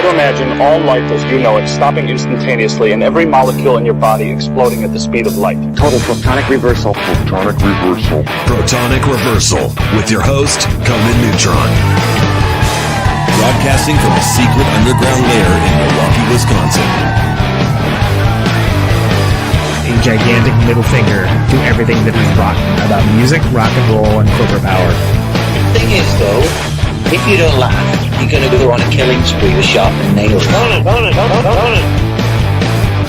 to imagine all life as you know it stopping instantaneously and every molecule in your body exploding at the speed of light. Total protonic reversal. Protonic reversal. Protonic reversal with your host, Conan Neutron. Broadcasting from a secret underground lair in Milwaukee, Wisconsin. A gigantic middle finger to everything that is rock about music, rock and roll, and corporate power. The thing is, though, if you don't laugh, you're going to go on a killing spree with sharpened nails.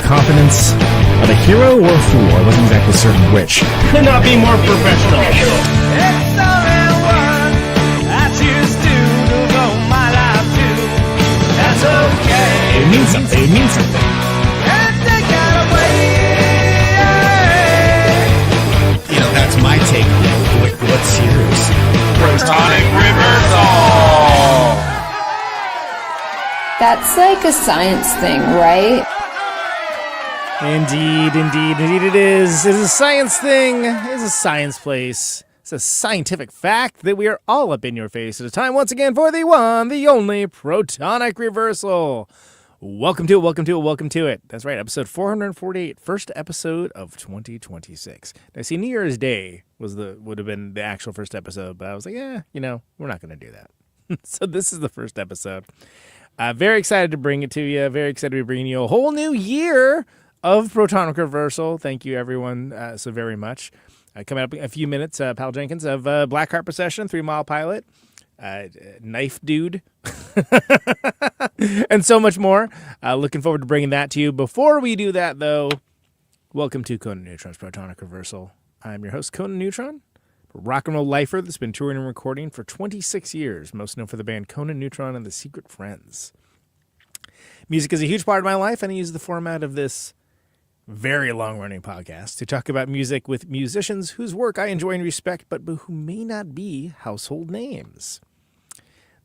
Confidence of a hero or a fool. I wasn't exactly certain which. Could not be more professional. It's only one I choose to devote my life to. That's okay. It means something. It means something. And take that away. You know, that's my take. What's yours? Protonic reversal. That's like a science thing, right? Indeed it is. It's a science thing. It's a science place. It's a scientific fact that we are all up in your face at a time once again for the one, the only Protonic reversal. Welcome to it. That's right, episode 448, first episode of 2026. Now, see, New Year's Day would have been the actual first episode, but I was like, we're not going to do that. So this is the first episode. Very excited to bring it to you. Very excited to be bringing you a whole new year of Protonic reversal. Thank you, everyone, so very much. Coming up in a few minutes, Pall Jenkins of Black Heart Procession, 3 Mile Pilot. Knife Dude, and so much more. Looking forward to bringing that to you. Before we do that, though, welcome to Conan Neutron's Protonic Reversal. I'm your host, Conan Neutron, a rock and roll lifer that's been touring and recording for 26 years, most known for the band Conan Neutron and the Secret Friends. Music is a huge part of my life, and I use the format of this very long-running podcast to talk about music with musicians whose work I enjoy and respect, but who may not be household names.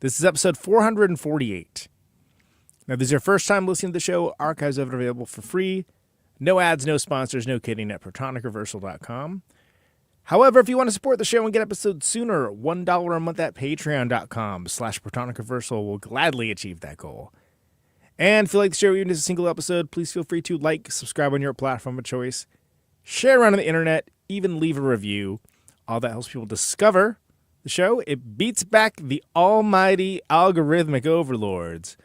This is episode 448. Now, this is your first time listening to the show. Archives of it are available for free. No ads, no sponsors, no kidding at protonicreversal.com. However, if you want to support the show and get episodes sooner, $1 a month at patreon.com/protonicreversal will gladly achieve that goal. And if you like the show, even as a single episode, please feel free to like, subscribe on your platform of choice, share around on the internet, even leave a review. All that helps people discover the show. It beats back the almighty algorithmic overlords.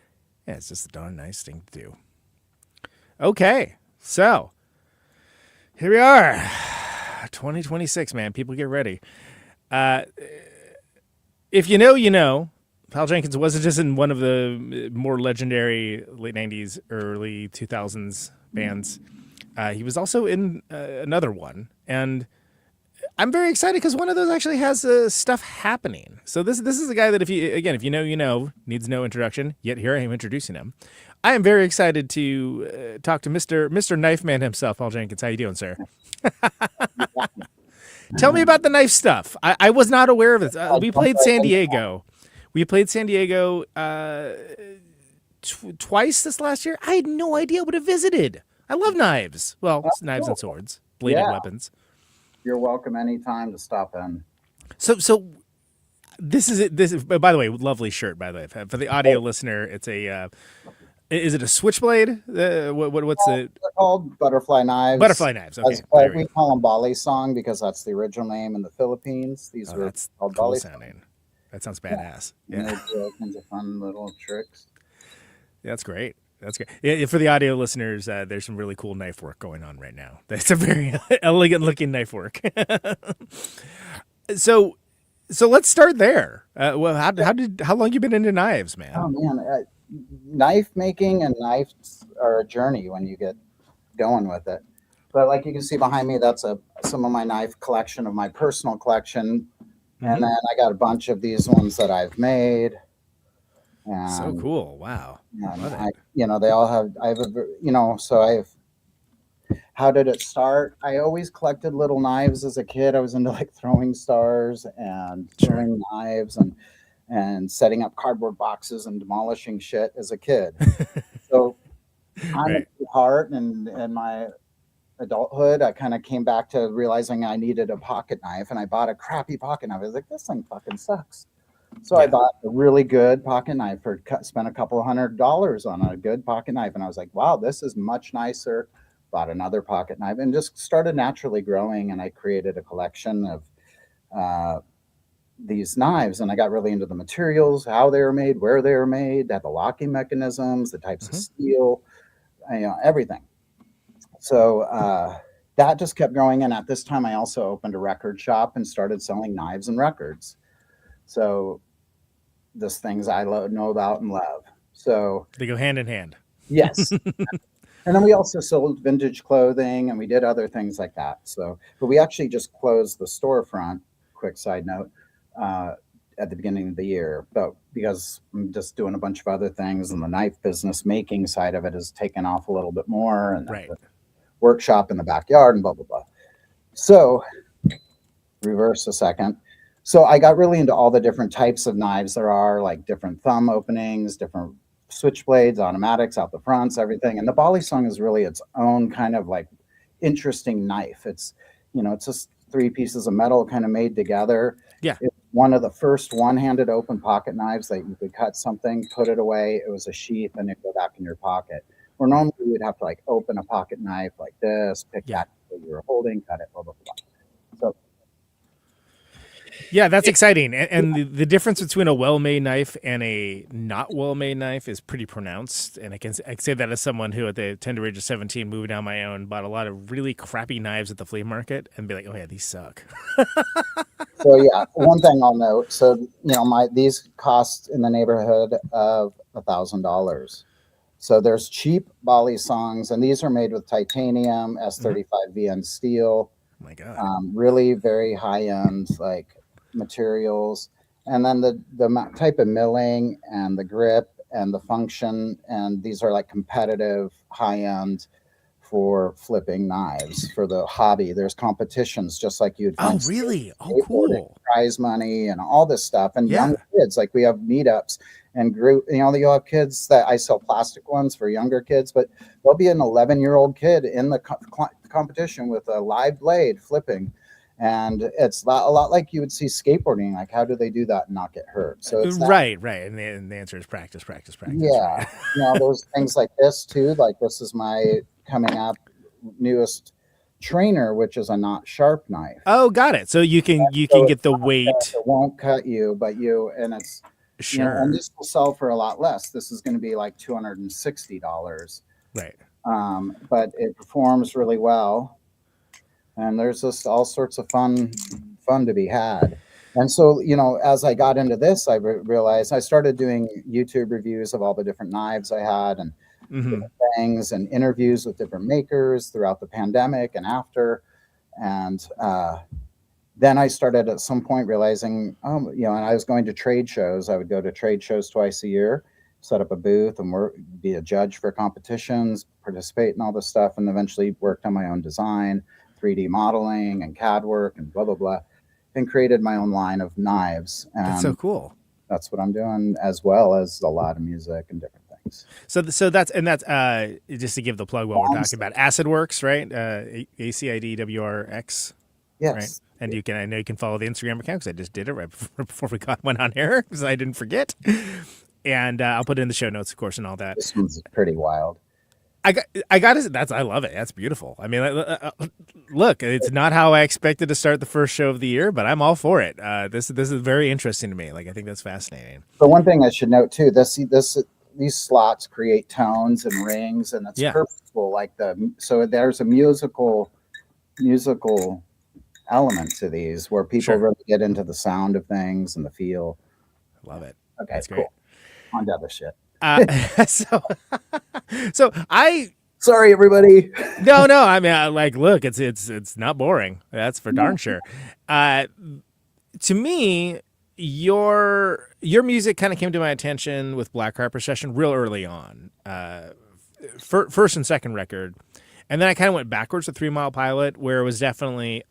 Yeah, it's just a darn nice thing to do. Okay, so here we are. 2026, man. People get ready. If you know, you know. Pall Jenkins wasn't just in one of the more legendary late 90s, early 2000s bands. He was also in another one. And I'm very excited because one of those actually has stuff happening. So this is a guy that if you know, you know, needs no introduction, yet here I am introducing him. I am very excited to talk to Mr. Knife Man himself, Pall Jenkins. How you doing, sir? Tell me about the knife stuff. I was not aware of it. We played San Diego. Twice this last year. I had no idea I would have visited. I love knives. Well, That's knives cool. and swords, bladed weapons. You're welcome anytime to stop in. So this is it. This is, by the way, lovely shirt. By the way, for the audio listener, it's a. Is it a switchblade? What's it? They're called butterfly knives. Butterfly knives. Okay, We call them balisong because that's the original name in the Philippines. These are that's called cool balisong. sounding. That sounds badass. And Yeah. they do all kinds of fun little tricks. That's great. That's great. Yeah, for the audio listeners, there's some really cool knife work going on right now. That's a very elegant looking knife work. So let's start there. Well, how long you been into knives, man? Oh man, knife making and knives are a journey when you get going with it. But like you can see behind me, that's some of my knife collection of my personal collection. And then I got a bunch of these ones that I've made. And, so cool! Wow. They all have. How did it start? I always collected little knives as a kid. I was into like throwing stars and throwing knives and setting up cardboard boxes and demolishing shit as a kid. So on the heart and my adulthood, I kind of came back to realizing I needed a pocket knife, and I bought a crappy pocket knife. I was like, this thing fucking sucks. So I bought a really good pocket knife spent a couple $100 on a good pocket knife. And I was like, wow, this is much nicer. Bought another pocket knife and just started naturally growing. And I created a collection of these knives. And I got really into the materials, how they were made, where they were made, the locking mechanisms, the types of steel, everything. So that just kept growing. And at this time, I also opened a record shop and started selling knives and records. So those things I know about and love. So they go hand in hand. Yes. And then we also sold vintage clothing and we did other things like that. So, but we actually just closed the storefront, quick side note, at the beginning of the year, but because I'm just doing a bunch of other things and the knife business making side of it has taken off a little bit more, and the workshop in the backyard and blah, blah, blah. So reverse a second. So I got really into all the different types of knives there are, like different thumb openings, different switchblades, automatics, out the fronts, everything. And the balisong is really its own kind of like interesting knife. It's, it's just 3 pieces of metal kind of made together. Yeah. It's one of the first one-handed open pocket knives that you could cut something, put it away. It was a sheath and it'd go back in your pocket. Where normally you'd have to like open a pocket knife like this, pick that you were holding, cut it, blah, blah, blah. So yeah, that's exciting. And the difference between a well-made knife and a not well-made knife is pretty pronounced. And I can say that as someone who at the tender age of 17 moved down my own, bought a lot of really crappy knives at the flea market and be like, oh yeah, these suck. So yeah, one thing I'll note. So, these cost in the neighborhood of $1,000. So there's cheap balisongs, and these are made with titanium, S35VN steel. Oh my God. Really very high-end materials. And then the type of milling and the grip and the function, and these are like competitive high-end for flipping knives for the hobby. There's competitions just like you'd find. Oh, really? Oh, cool. Prize money and all this stuff. And young kids, like we have meetups and group, you'll have kids that I sell plastic ones for younger kids, but there'll be an 11-year-old kid in the competition with a live blade flipping. And it's a lot like you would see skateboarding. Like, how do they do that and not get hurt? So it's right. And the answer is practice. Yeah. Right? There's things like this too. Like this is my coming up newest trainer, which is a not sharp knife. Oh, got it. So you can get the weight. It won't cut you, and it's sure. And this will sell for a lot less. This is going to be like $260. Right. But it performs really well. And there's just all sorts of fun to be had. And so, as I got into this, I realized I started doing YouTube reviews of all the different knives I had and different things, and interviews with different makers throughout the pandemic and after. And then I started at some point realizing, and I was going to trade shows. I would go to trade shows twice a year, set up a booth and be a judge for competitions, participate in all this stuff, and eventually worked on my own design, 3D modeling and CAD work and blah, blah, blah, and created my own line of knives. And that's so cool. That's what I'm doing, as well as a lot of music and different things. So that's just to give the plug while we're talking about Acidwrx, right? Acidwrx. Yes. Right? And I know you can follow the Instagram account because I just did it right before we went on air because I didn't forget. And I'll put it in the show notes, of course, and all that. This one's pretty wild. I love it. That's beautiful. I mean, look, it's not how I expected to start the first show of the year, but I'm all for it. This is very interesting to me. I think that's fascinating. But one thing I should note too, these slots create tones and rings, and it's purposeful. So there's a musical element to these where people really get into the sound of things and the feel. Love it. Okay, that's cool. Great. On to other shit. Sorry, everybody. No. I mean, look, it's not boring. That's for darn sure. To me, your music kind of came to my attention with Black Heart Procession real early on, first and second record, and then I kind of went backwards to 3 Mile Pilot, where it was definitely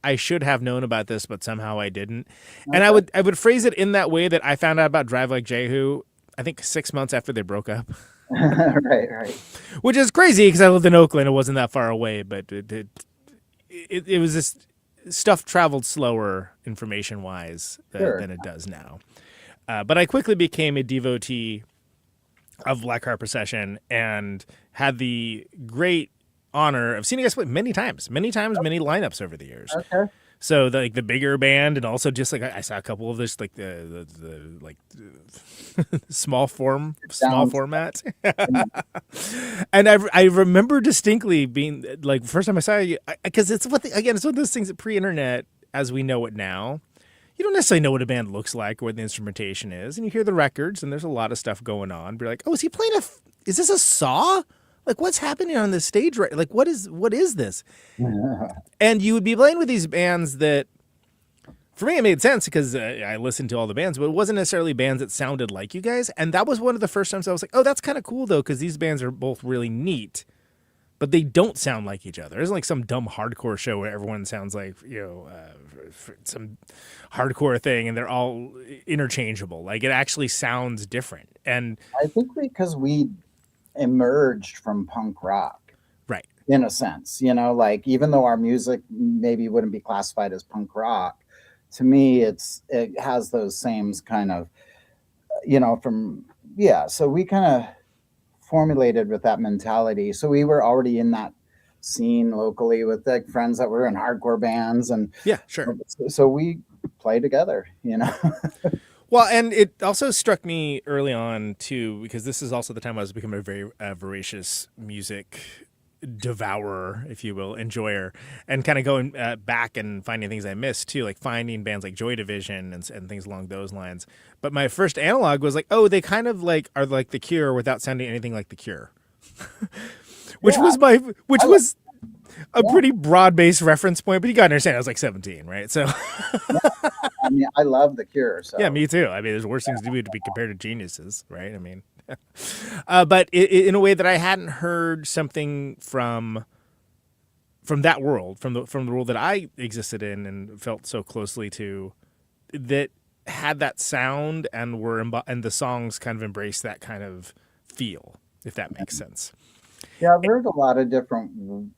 I should have known about this, but somehow I didn't. Okay. And I would phrase it in that way that I found out about Drive Like Jehu, I think 6 months after they broke up. Right. Which is crazy because I lived in Oakland. It wasn't that far away, but it was just stuff traveled slower information wise than it does now. But I quickly became a devotee of Black Heart Procession and had the great honor of seeing you guys play many times, many lineups over the years. Okay. So the bigger band, and also just like I saw a couple of this, like the small format. And I remember distinctly being like, first time I saw you, because it's it's one of those things that pre-internet, as we know it now, you don't necessarily know what a band looks like or what the instrumentation is, and you hear the records, and there's a lot of stuff going on. But you're like, oh, is he playing is this a saw? Like, what's happening on the stage? Right? Like, what is this? And you would be playing with these bands that, for me, it made sense because I listened to all the bands, but it wasn't necessarily bands that sounded like you guys. And that was one of the first times I was like, oh, that's kind of cool, though, because these bands are both really neat, but they don't sound like each other. It's like some dumb hardcore show where everyone sounds like, some hardcore thing, and they're all interchangeable. Like, it actually sounds different. And I think because we emerged from punk rock, right, in a sense, like, even though our music maybe wouldn't be classified as punk rock, to me it has those same kind of, so we kind of formulated with that mentality. So we were already in that scene locally with like friends that were in hardcore bands, and yeah, sure, so we play together. Well, and it also struck me early on, too, because this is also the time I was becoming a very voracious music devourer, if you will, enjoyer, and kind of going back and finding things I missed, too, like finding bands like Joy Division and things along those lines. But my first analog was like, oh, they kind of like are like The Cure without sounding anything like The Cure, which was a pretty broad-based reference point, but you gotta understand, I was like 17, right? So, I mean, I love The Cure. So. Yeah, me too. I mean, there's worse things to do to be compared to geniuses, right? I mean, but in a way that I hadn't heard something from that world, from the world that I existed in and felt so closely to, that had that sound and and the songs kind of embraced that kind of feel, if that makes sense. Yeah, I've heard a lot of different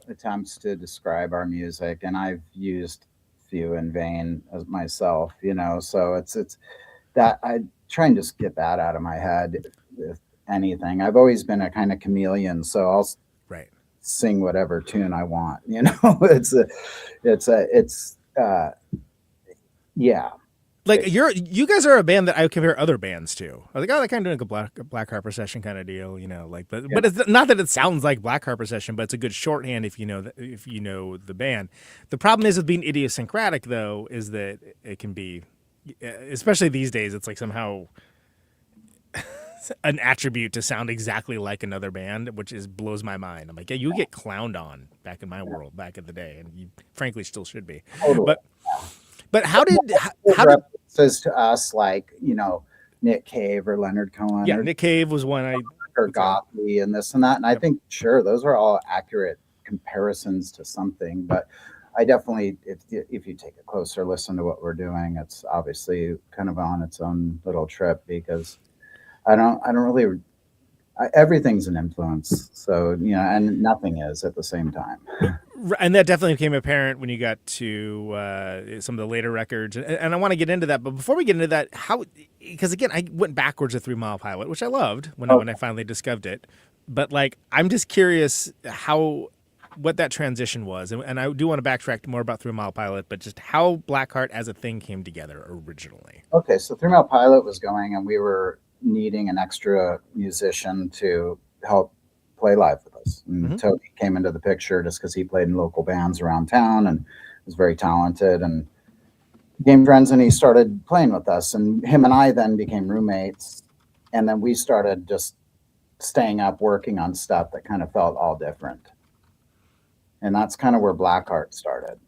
attempts to describe our music, and I've used few in vain as myself, so it's that I try and just get that out of my head. If anything, I've always been a kind of chameleon, so I'll sing whatever tune I want. Like you guys are a band that I compare other bands to. I was like, oh, they're kind of doing a Black Heart Procession kind of deal, but it's not that it sounds like Black Heart Procession, but it's a good shorthand if you know the band. The problem is with being idiosyncratic, though, is that it can be, especially these days, it's like somehow an attribute to sound exactly like another band, which blows my mind. I'm like, yeah, you get clowned on back in my world back in the day, and you frankly still should be. Totally. But how did says to us, like, Nick Cave or Leonard Cohen? Yeah, Nick Cave was one or Gottlieb and this and that, and I think those are all accurate comparisons to something. But I definitely, if you take a closer listen to what we're doing, it's obviously kind of on its own little trip, because I don't really. Everything's an influence, so and nothing is at the same time. And that definitely became apparent when you got to some of the later records, and I want to get into that. But before we get into that, because again, I went backwards to 3 Mile Pilot, which I loved when I finally discovered it. But like, I'm just curious what that transition was, and I do want to backtrack more about 3 Mile Pilot, but just how Black Heart as a thing came together originally. Okay, so 3 Mile Pilot was going, and we were needing an extra musician to help play live with us. And Toby came into the picture just because he played in local bands around town and was very talented, and became friends, and he started playing with us. And him and I then became roommates, and then we started just staying up working on stuff that kind of felt all different. And that's kind of where Black Heart started.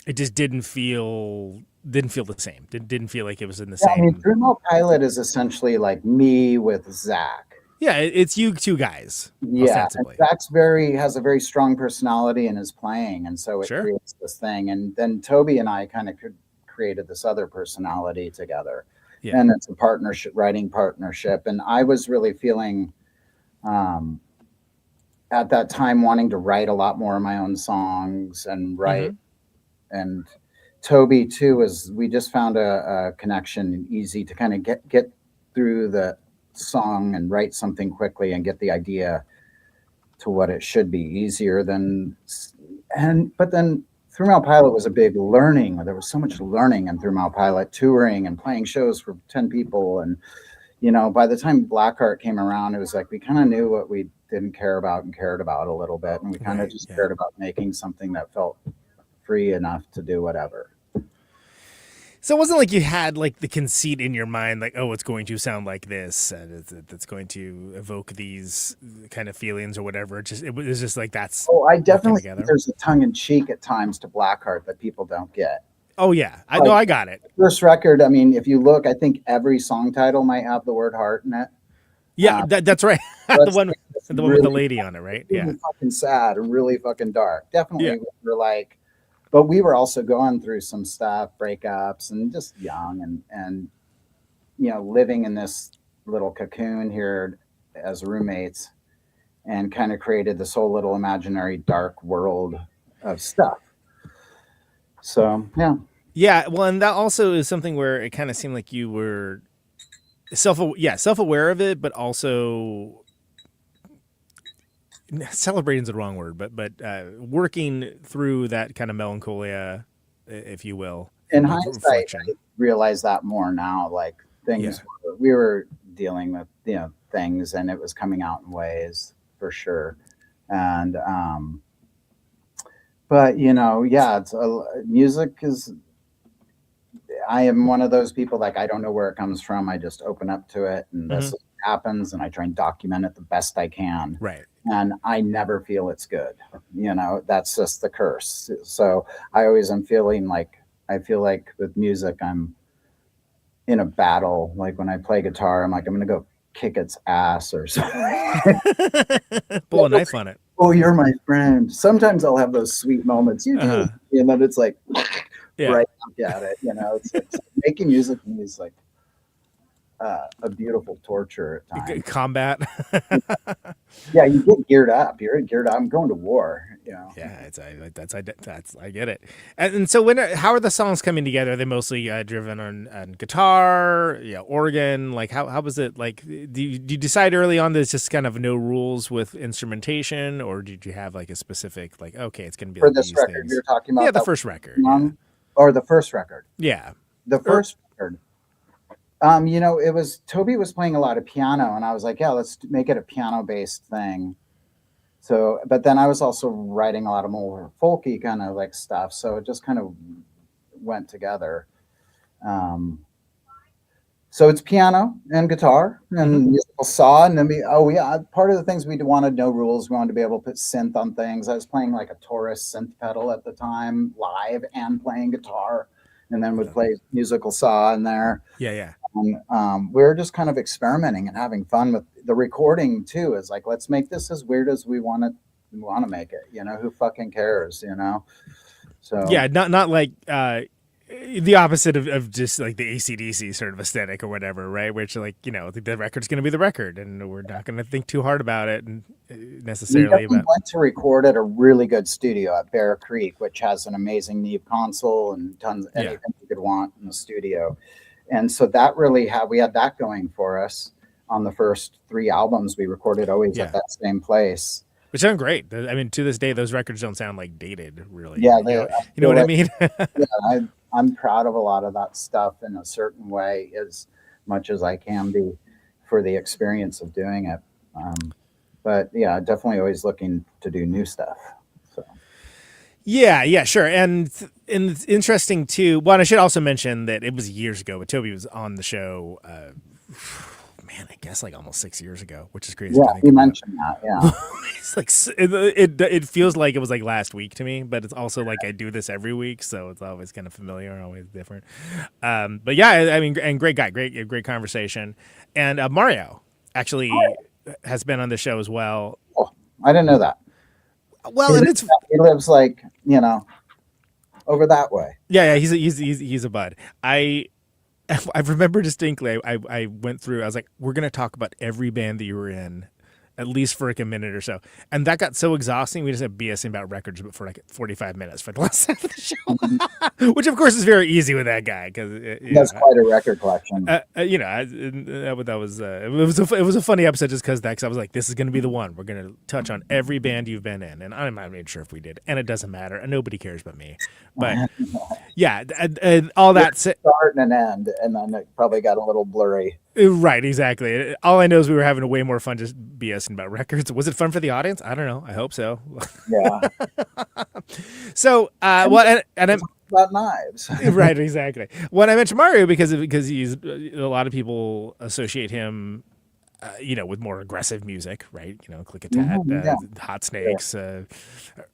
It just didn't feel the same. Didn't feel like it was in the same. I mean, 3 Mile Pilot is essentially like me with Zach. Yeah, it's you two guys. Yeah, and Zach's has a very strong personality in his playing, and so it creates this thing. And then Toby and I kind of created this other personality together, and it's a partnership, writing partnership. And I was really feeling, at that time, wanting to write a lot more of my own songs and write and Toby too we just found a connection, easy to kind of get through the song and write something quickly and get the idea to what it should be easier than. But then Through Mile Pilot was a big learning. There was so much learning in Through Mile Pilot, touring and playing shows for 10 people. And, by the time Black Heart came around, it was like we kind of knew what we didn't care about and cared about a little bit. And we kind of just cared about making something that felt free enough to do whatever. So it wasn't like you had like the conceit in your mind, like, oh, it's going to sound like this, and it's going to evoke these kind of feelings or whatever. It was just like that's. Oh, I definitely think there's a tongue in cheek at times to Black Heart that people don't get. Oh yeah, I know, I got it. First record, I mean, if you look, I think every song title might have the word heart in it. Yeah, that's right. the one with the lady on it, right? Really fucking sad and really fucking dark. Definitely, we're like. But we were also going through some stuff, breakups, and just young and living in this little cocoon here as roommates, and kind of created this whole little imaginary dark world of stuff. So yeah. Well, and that also is something where it kind of seemed like you were self-aware of it, but also. Celebrating is the wrong word, but working through that kind of melancholia, if you will. In hindsight, I realize that more now. Like things we were dealing with, things, and it was coming out in ways for sure. And but it's music is. I am one of those people, like, I don't know where it comes from. I just open up to it, and this happens, and I try and document it the best I can. Right. And I never feel it's good. That's just the curse. So I always am feeling like, I feel like with music, I'm in a battle. Like when I play guitar, I'm like, I'm going to go kick its ass or something. Pull a knife on it. Oh, you're my friend. Sometimes I'll have those sweet moments. You do. And then it's like, right at it. It's making music to me is like a beautiful torture at times. Combat. Yeah, you get geared up. You're geared up. I'm going to war. Yeah, I get it. And so how are the songs coming together? Are they mostly driven on guitar, organ? Like how was it? Like, do you decide early on that it's just kind of no rules with instrumentation, or did you have like a specific like, okay, it's going to be for like this these record things? you're talking about? Yeah, the first record. Or the first record. Yeah, the first record. It was Toby was playing a lot of piano, and I was like, yeah, let's make it a piano-based thing. So, but then I was also writing a lot of more folky kind of like stuff, so it just kind of went together. So it's piano and guitar and musical saw, and then part of the things we wanted no rules. We wanted to be able to put synth on things. I was playing like a Taurus synth pedal at the time, live and playing guitar, and then would play musical saw in there. Yeah. And we were just kind of experimenting and having fun with the recording too. Is like, let's make this as weird as we want to make it. Who fucking cares? So yeah, not like the opposite of just like the AC/DC sort of aesthetic or whatever, right? Which like the record's going to be the record, and we're not going to think too hard about it and necessarily. We went to record at a really good studio at Bear Creek, which has an amazing Neve console and tons of anything you could want in the studio. And so that really we had that going for us on the first 3 albums we recorded always at that same place. Which sound great. I mean, to this day, those records don't sound like dated, really. Yeah, you know what I mean? Yeah, I'm proud of a lot of that stuff in a certain way, as much as I can be, for the experience of doing it. But yeah, definitely always looking to do new stuff. So. Yeah, sure. And it's interesting too. Well, and I should also mention that it was years ago, but Toby was on the show. I guess like almost 6 years ago, which is crazy. Yeah, you mentioned that. Yeah, it's like it feels like it was like last week to me, but it's also like I do this every week, so it's always kind of familiar, always different. But yeah, I mean, and great guy, great conversation. And Mario actually has been on the show as well. Oh, I didn't know that. Well, he lives like over that way. Yeah, he's a bud. I remember distinctly. I went through. I was like, we're gonna talk about every band that you were in, at least for like a minute or so. And that got so exhausting. We just had BSing about records, but for like 45 minutes for the last half of the show, which of course is very easy with that guy. Cause that's quite a record collection. It was a funny episode just cause I was like, this is going to be the one. We're going to touch on every band you've been in. And I'm not even sure if we did, and it doesn't matter. And nobody cares but me, but yeah. And all that start and an end. And then it probably got a little blurry. Right, exactly. All I know is we were having way more fun just BSing about records. Was it fun for the audience? I don't know. I hope so. Yeah. So, what? And I'm about knives. Right, exactly. When I mentioned Mario, because he's a lot of people associate him, with more aggressive music, right? Click a Tat, Hot Snakes,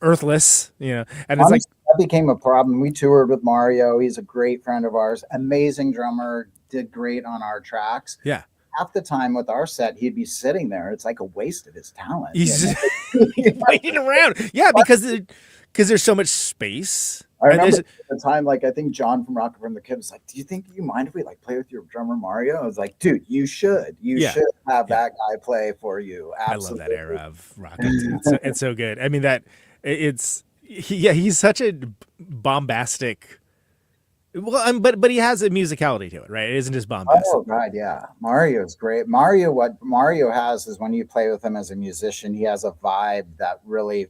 Earthless, and honestly, it's that became a problem. We toured with Mario. He's a great friend of ours, amazing drummer. Did great on our tracks. Yeah. Half the time with our set, he'd be sitting there. It's like a waste of his talent. He's waiting around. Yeah, because there's so much space. I remember at the time, like I think John from Rocket from the Kid was like, "Do you mind if we like play with your drummer Mario?" I was like, "Dude, you should. You should have that guy play for you." Absolutely. I love that era of Rocket. It's so good. I mean he's such a bombastic. Well, but he has a musicality to it, right? It isn't just bombastic. Oh God, yeah. Mario's great. What Mario has is when you play with him as a musician, he has a vibe that really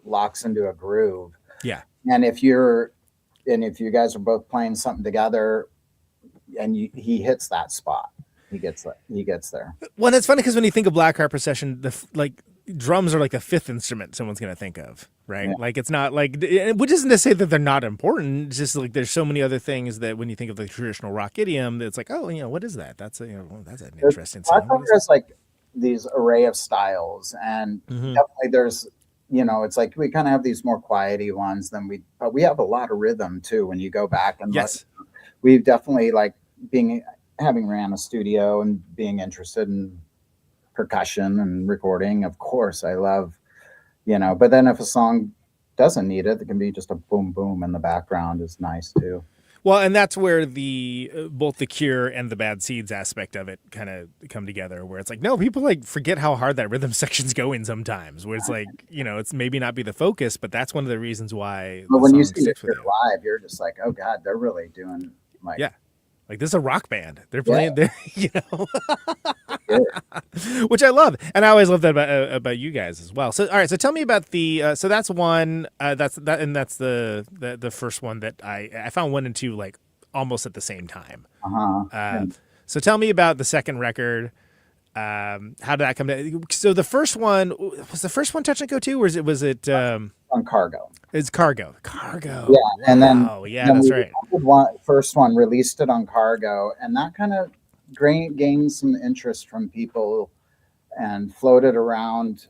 locks into a groove. Yeah. And if you guys are both playing something together, and he hits that spot, he gets there. Well, it's funny because when you think of Black Heart Procession, drums are like the fifth instrument someone's going to think of, right? Yeah. Like it's not like, which isn't to say that they're not important. It's just like there's so many other things that when you think of the traditional rock idiom, that's like, oh, what is that? That's that's an interesting sound. There's like these array of styles, and definitely there's it's like we kind of have these more quiety ones but we have a lot of rhythm too. When you go back and yes, we've definitely like having ran a studio and being interested in percussion and recording, of course I love but then if a song doesn't need it can be just a boom boom in the background is nice too. Well, and that's where the both the Cure and the Bad Seeds aspect of it kind of come together, where it's like, no, people like forget how hard that rhythm section's going sometimes, where it's like, it's maybe not be the focus, but that's one of the reasons why. But when you see it live, you're just like, oh God, they're really doing like, yeah. Like this is a rock band. They're playing, which I love, and I always love that about you guys as well. So, all right, so tell me about the. So that's one. That's the first one that I found 1 and 2 like almost at the same time. So tell me about the second record. How did that come to? So the first one was the first one Touch and Go too, or was it on Cargo? It's Cargo. Yeah, and then that's right. First one released it on Cargo, and that kind of gained some interest from people, and floated around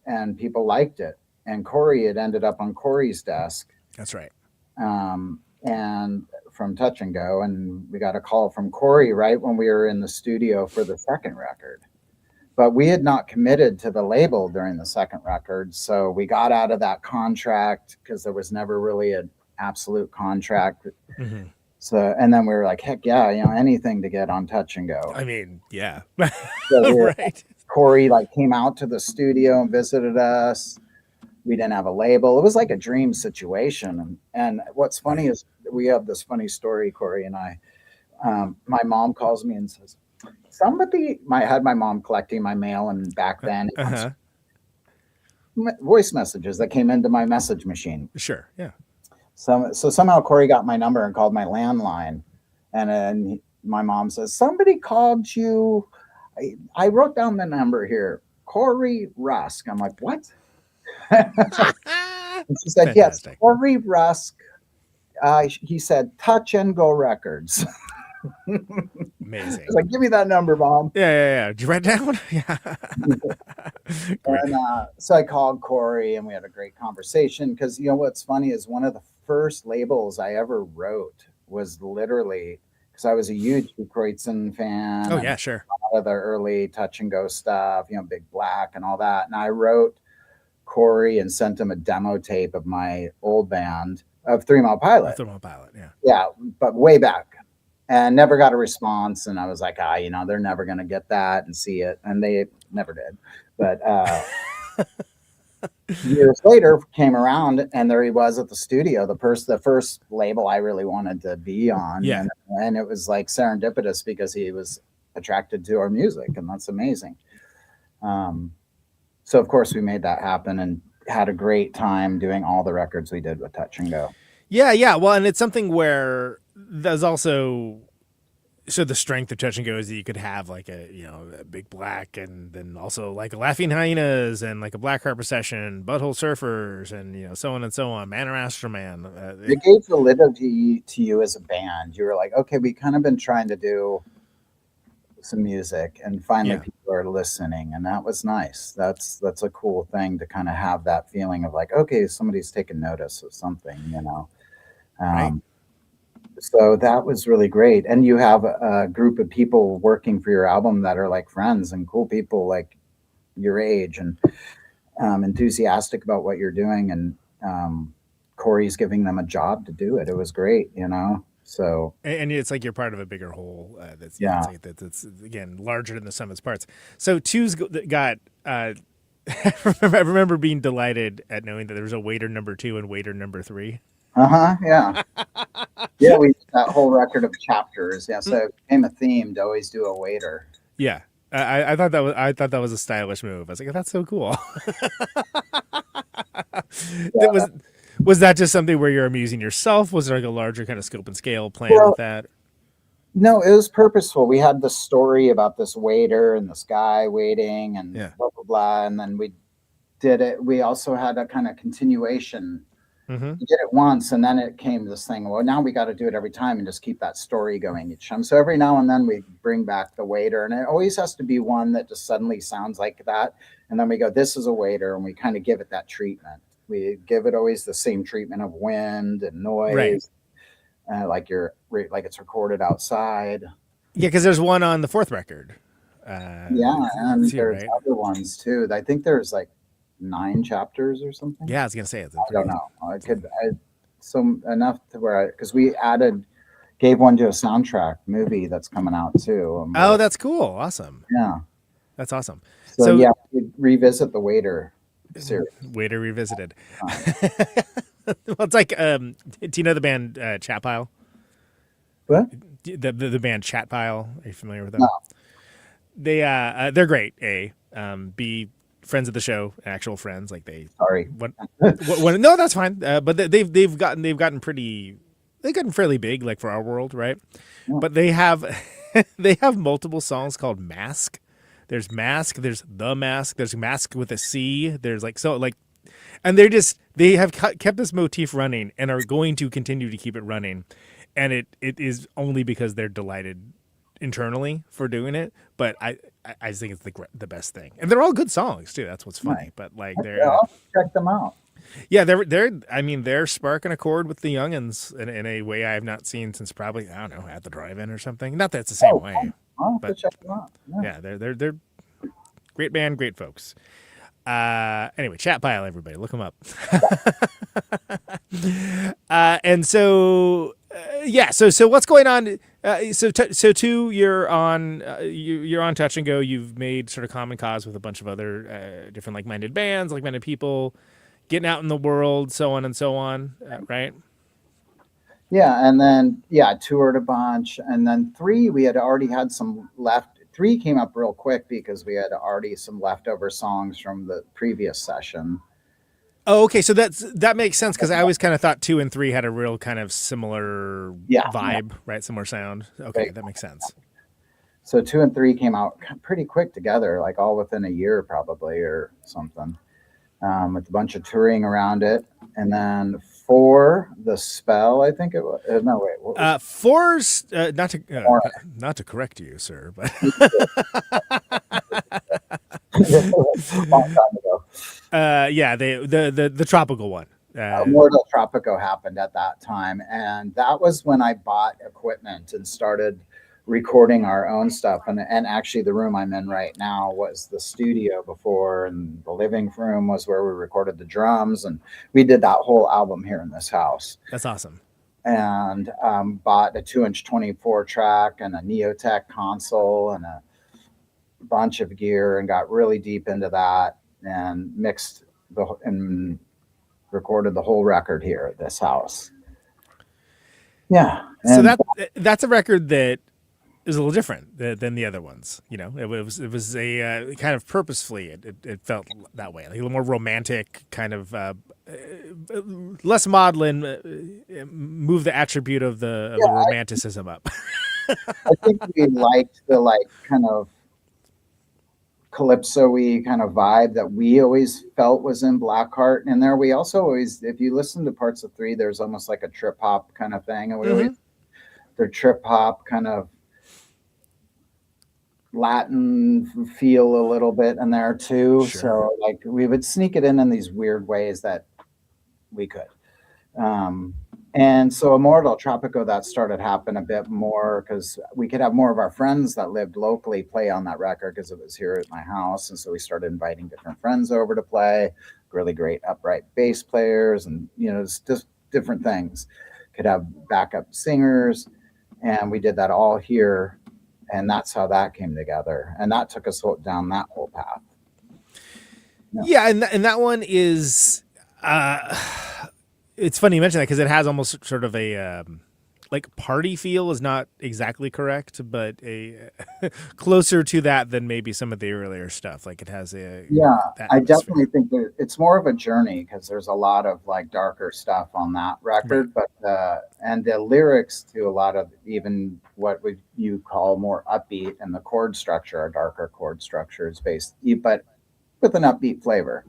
and people liked it. And Corey, it ended up on Corey's desk. That's right. And from Touch and Go, and we got a call from Corey right when we were in the studio for the second record. But we had not committed to the label during the second record, so we got out of that contract because there was never really an absolute contract. Mm-hmm. So, and then we were like, heck yeah, anything to get on Touch and Go. I mean, yeah. So right. Corey came out to the studio and visited us. We didn't have a label. It was like a dream situation. And what's funny is we have this funny story, Corey and I. My mom calls me and says, I had my mom collecting my mail, and back then voice messages that came into my message machine. Sure, yeah. So somehow Corey got my number and called my landline, and then my mom says, somebody called you. I wrote down the number here, Corey Rusk. I'm like, what? And she said, fantastic. Yes, Corey Rusk. He said, Touch and Go Records. Amazing. I was like, give me that number, Mom. Yeah. Did you write it down? Yeah. And so I called Corey, and we had a great conversation, because what's funny is one of the first labels I ever wrote was literally because I was a huge Kreutzen fan. Oh yeah, sure. A lot of the early Touch and Go stuff, Big Black and all that. And I wrote Corey and sent him a demo tape of my old band of 3 Mile Pilot. 3 Mile Pilot, yeah. Yeah, but way back. and never got a response. And I was like, they're never going to get that and see it. And they never did. But years later came around, and there he was at the studio, the first label I really wanted to be on. Yeah. And it was like serendipitous because he was attracted to our music, and that's amazing. So of course we made that happen and had a great time doing all the records we did with Touch and Go. Yeah. Well, and it's something where there's also, so the strength of Touch and Go is that you could have like a Big Black, and then also like a Laughing Hyenas, and like a Black Heart Procession, Butthole Surfers, and so on and so on. Man or Astroman. It gave validity to you as a band. You were like, okay, we kind of been trying to do some music, and finally people are listening, and that was nice. That's a cool thing to kind of have that feeling of like, okay, somebody's taking notice of something, Right. So that was really great. And you have a group of people working for your album that are like friends and cool people like your age, and enthusiastic about what you're doing, and Corey's giving them a job to do it. It was great, So, and it's like you're part of a bigger whole that's again larger than the sum of its parts. So Two's got I remember being delighted at knowing that there was a waiter number 2 and waiter number 3. Yeah. Yeah, we did that whole record of chapters. Yeah, so it became a theme to always do a waiter. Yeah. I thought that was a stylish move. I was like, that's so cool. Yeah. Was that just something where you're amusing yourself? Was there like a larger kind of scope and scale plan with that? No, it was purposeful. We had the story about this waiter and this guy waiting and blah, blah, blah. And then we did it. We also had a kind of continuation. Mm-hmm. We did it once, and then it came this thing, well, now we got to do it every time and just keep that story going each time. So every now and then we bring back the waiter, and it always has to be one that just suddenly sounds like that. And then we go, this is a waiter, and we kind of give it that treatment. We give it always the same treatment of wind and noise, like it's recorded outside. Yeah, because there's one on the 4th record. And there's other ones too. I think there's like 9 chapters or something. Yeah, I was gonna say it. I don't know. Enough to where because we gave one to a soundtrack movie that's coming out too. Oh, that's cool. Awesome. Yeah, that's awesome. So we revisit the waiter series. Waiter Revisited. Well, it's like, do you know the band Chat Pile? What? The band Chat Pile. Are you familiar with them? No. They're great. B, friends of the show, actual friends. Like they. Sorry. No, that's fine. But they've gotten fairly big, like for our world, right? Yeah. But they have multiple songs called Mask. There's Mask. There's The Mask. There's Mask with a C. There's and they have kept this motif running and are going to continue to keep it running, and it is only because they're delighted internally for doing it. But I just think it's the best thing, and they're all good songs too. That's what's funny. But I'll check them out. Yeah, they're sparking a chord with the youngins in a way I have not seen since probably, I don't know, at the drive-in or something. Not that it's the same way. But check them out. Yeah, they're great band, great folks. Anyway, Chat Pile, everybody, look them up. And so so what's going on? So Two, you're on Touch and Go. You've made sort of common cause with a bunch of other different like-minded bands, like-minded people, getting out in the world, so on and so on, right? Yeah, and then toured a bunch, and then 3 we had already had some left. 3 came up real quick because we had already some leftover songs from the previous session. Oh, okay. So that makes sense because I always kind of thought 2 and 3 had a real kind of similar vibe, right? Similar sound. Okay, that makes sense. So 2 and 3 came out pretty quick together, like all within a year probably or something, with a bunch of touring around it. And then 4, The Spell, I think it was. No, wait. What was 4's not to correct you, sir, but long time ago. The tropical one. Mortal Tropico happened at that time, and that was when I bought equipment and started recording our own stuff. And actually the room I'm in right now was the studio before, and the living room was where we recorded the drums, and we did that whole album here in this house. That's awesome. and bought a 2-inch 24 track and a Neotech console and a bunch of gear, and got really deep into that and mixed and recorded the whole record here at this house. Yeah. So And that's a record that is a little different than the other ones. You know, it was a kind of purposefully it felt that way, like a little more romantic, kind of less maudlin, move the attribute of the romanticism up. I think we liked the kind of calypso-y kind of vibe that we always felt was in Black Heart. And there we also always, if you listen to parts of 3, there's almost like a trip hop kind of thing. And we always, the trip hop kind of Latin feel a little bit in there too. Sure. So like we would sneak it in these weird ways that we could. And so Immortal Tropico, that started happening a bit more because we could have more of our friends that lived locally play on that record because it was here at my house. And so we started inviting different friends over to play, really great upright bass players, and, you know, just different things. Could have backup singers. And we did that all here. And that's how that came together. And that took us down that whole path. Yeah, and that one is... it's funny you mention that because it has almost sort of a like party feel is not exactly correct, but a closer to that than maybe some of the earlier stuff. Like it has a I definitely think that it's more of a journey because there's a lot of like darker stuff on that record, right. But and the lyrics to a lot of even what you call more upbeat, and the chord structure, our darker chord structure is based, but with an upbeat flavor.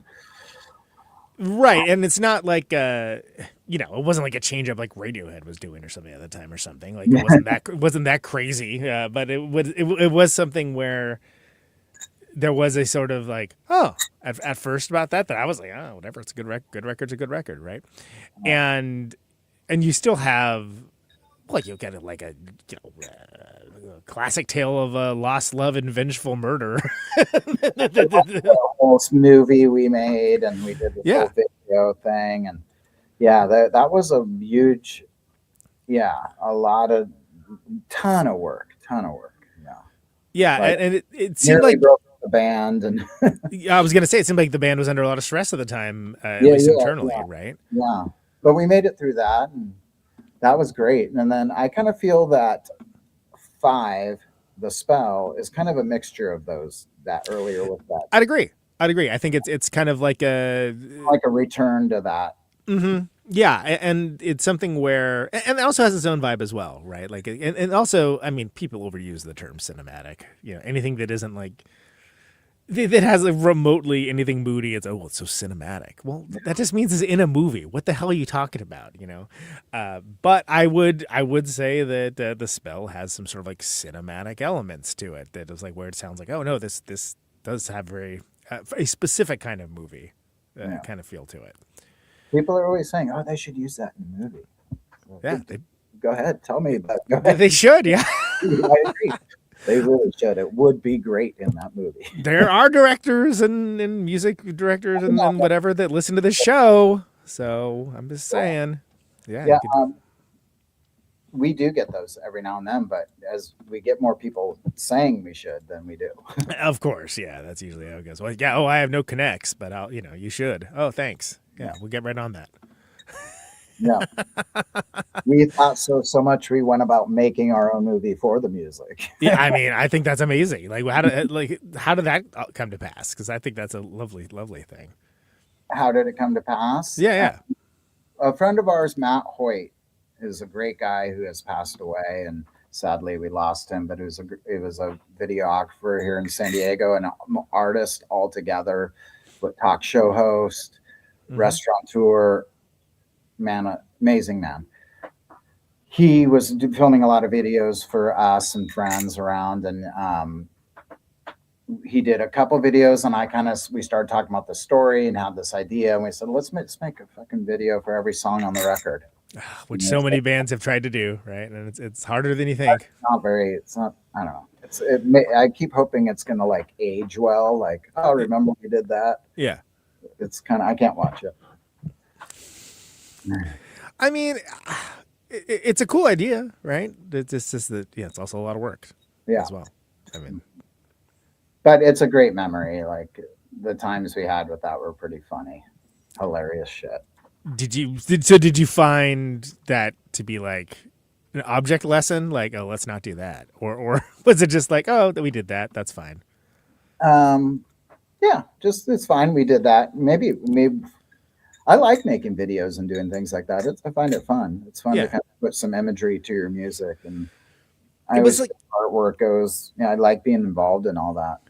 Right, and it's not like you know, it wasn't like a change up like Radiohead was doing or something at the time or something. Like it wasn't that crazy, but it was something where there was a sort of like at first about that I was like, oh, whatever, it's a good record's a good record, right? And you still have like you'll get it like a classic tale of lost love and vengeful murder. The whole movie we made, and we did the whole video thing, and that was a huge, a lot of ton of work. Yeah, like, and it seemed nearly like broke the band, and I was gonna say it seemed like the band was under a lot of stress at the time, at least internally, right? Yeah, but we made it through that, and that was great. And then I kind of feel that 5, The Spell, is kind of a mixture of those, that earlier with that. I'd agree. I think it's kind of like a return to that. Mm-hmm. Yeah, and it's something where, and it also has its own vibe as well, right? Like, and also, I mean, people overuse the term cinematic. You know, anything that isn't like that has a remotely anything moody, it's it's so cinematic. Well, that just means it's in a movie. What the hell are you talking about? You know, but I would say that The Spell has some sort of like cinematic elements to it that is like where it sounds like, oh no, this does have very a specific kind of movie kind of feel to it. People are always saying, oh, they should use that in the movie. Well, go ahead, tell me about it. They should, yeah. I agree. They really should. It would be great in that movie. There are directors and music directors and whatever that listen to this show. So I'm just saying. Yeah. We do get those every now and then, but as we get more people saying we should, then we do. Of course. Yeah. That's usually how it goes. Well, yeah. Oh, I have no connects, but you should. Oh, thanks. Yeah. We'll get right on that. Yeah. We thought so much we went about making our own movie for the music. Yeah, I mean, I think that's amazing. Like how did that come to pass? Because I think that's a lovely thing. How did it come to pass? Yeah. A friend of ours, Matt Hoyt, is a great guy who has passed away, and sadly we lost him, but he was a videographer here in San Diego, and an artist altogether, but talk show host, restaurateur, man, amazing man. He was filming a lot of videos for us and friends around, and he did a couple videos, and we started talking about the story and had this idea, and we said, let's make a fucking video for every song on the record. Which so many bands have tried to do, right? And it's harder than you think. It's not, I don't know. I keep hoping it's going to like age well. Like, oh, remember we did that? Yeah. It's kind of, I can't watch it. I mean, it's a cool idea, right? It's just that, yeah, it's also a lot of work as well. I mean, but it's a great memory. Like the times we had with that were pretty funny, hilarious shit. did you find that to be like an object lesson? Like, oh, let's not do that, or was it just like, oh, we did that, that's fine? Yeah, just it's fine. We did that. Maybe I like making videos and doing things like that. I find it fun. It's fun to kind of put some imagery to your music, and I always think artwork goes. Yeah, I like being involved in all that.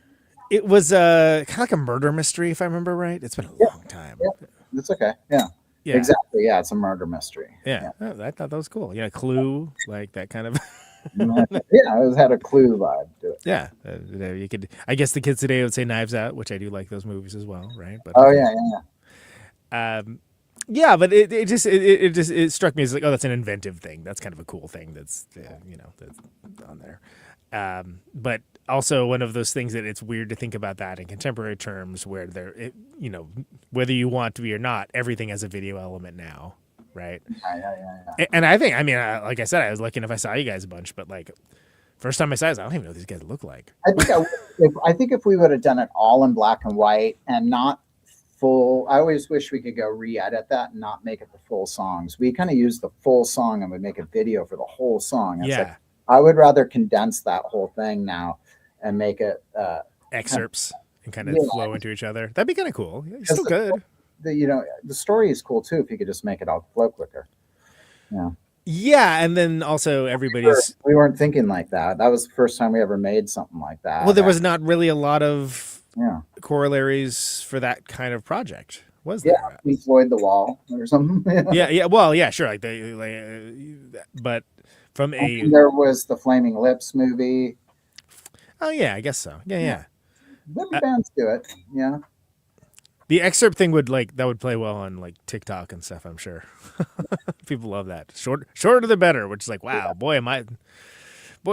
It was kind of like a murder mystery, if I remember right. It's been a long time. Yeah, that's okay. Yeah, exactly. Yeah, it's a murder mystery. Yeah. Oh, I thought that was cool. Yeah, Clue, like that kind of. Yeah, it had a Clue vibe to it. Yeah, you could. I guess the kids today would say Knives Out, which I do like those movies as well, right? But yeah, but it just struck me as like, oh, that's an inventive thing. That's kind of a cool thing. That's that's on there. But also one of those things that it's weird to think about that in contemporary terms, where whether you want to be or not, everything has a video element now, right? Yeah. And I think, I mean, like I said, I was lucky enough I saw you guys a bunch, but like first time I saw you, I don't even know what these guys look like. I think if we would have done it all in black and white and not full, I always wish we could go re-edit that and not make it the full songs. We kind of use the full song and would make a video for the whole song. It's like, I would rather condense that whole thing now and make it excerpts and kind of flow into each other. That'd be kind of cool. You're still good. The story is cool too if you could just make it all flow quicker. Yeah. Yeah, and then also everybody's. We weren't thinking like that. That was the first time we ever made something like that. Well, there was not really a lot of corollaries for that kind of project, was there? Yeah, we Floyd the Wall or something. Yeah. Well, yeah, sure. But from there was the Flaming Lips movie. Oh yeah, I guess so. Yeah. Maybe bands do it. Yeah. The excerpt thing would play well on like TikTok and stuff, I'm sure. People love that. Shorter the better, which is like, wow, boy,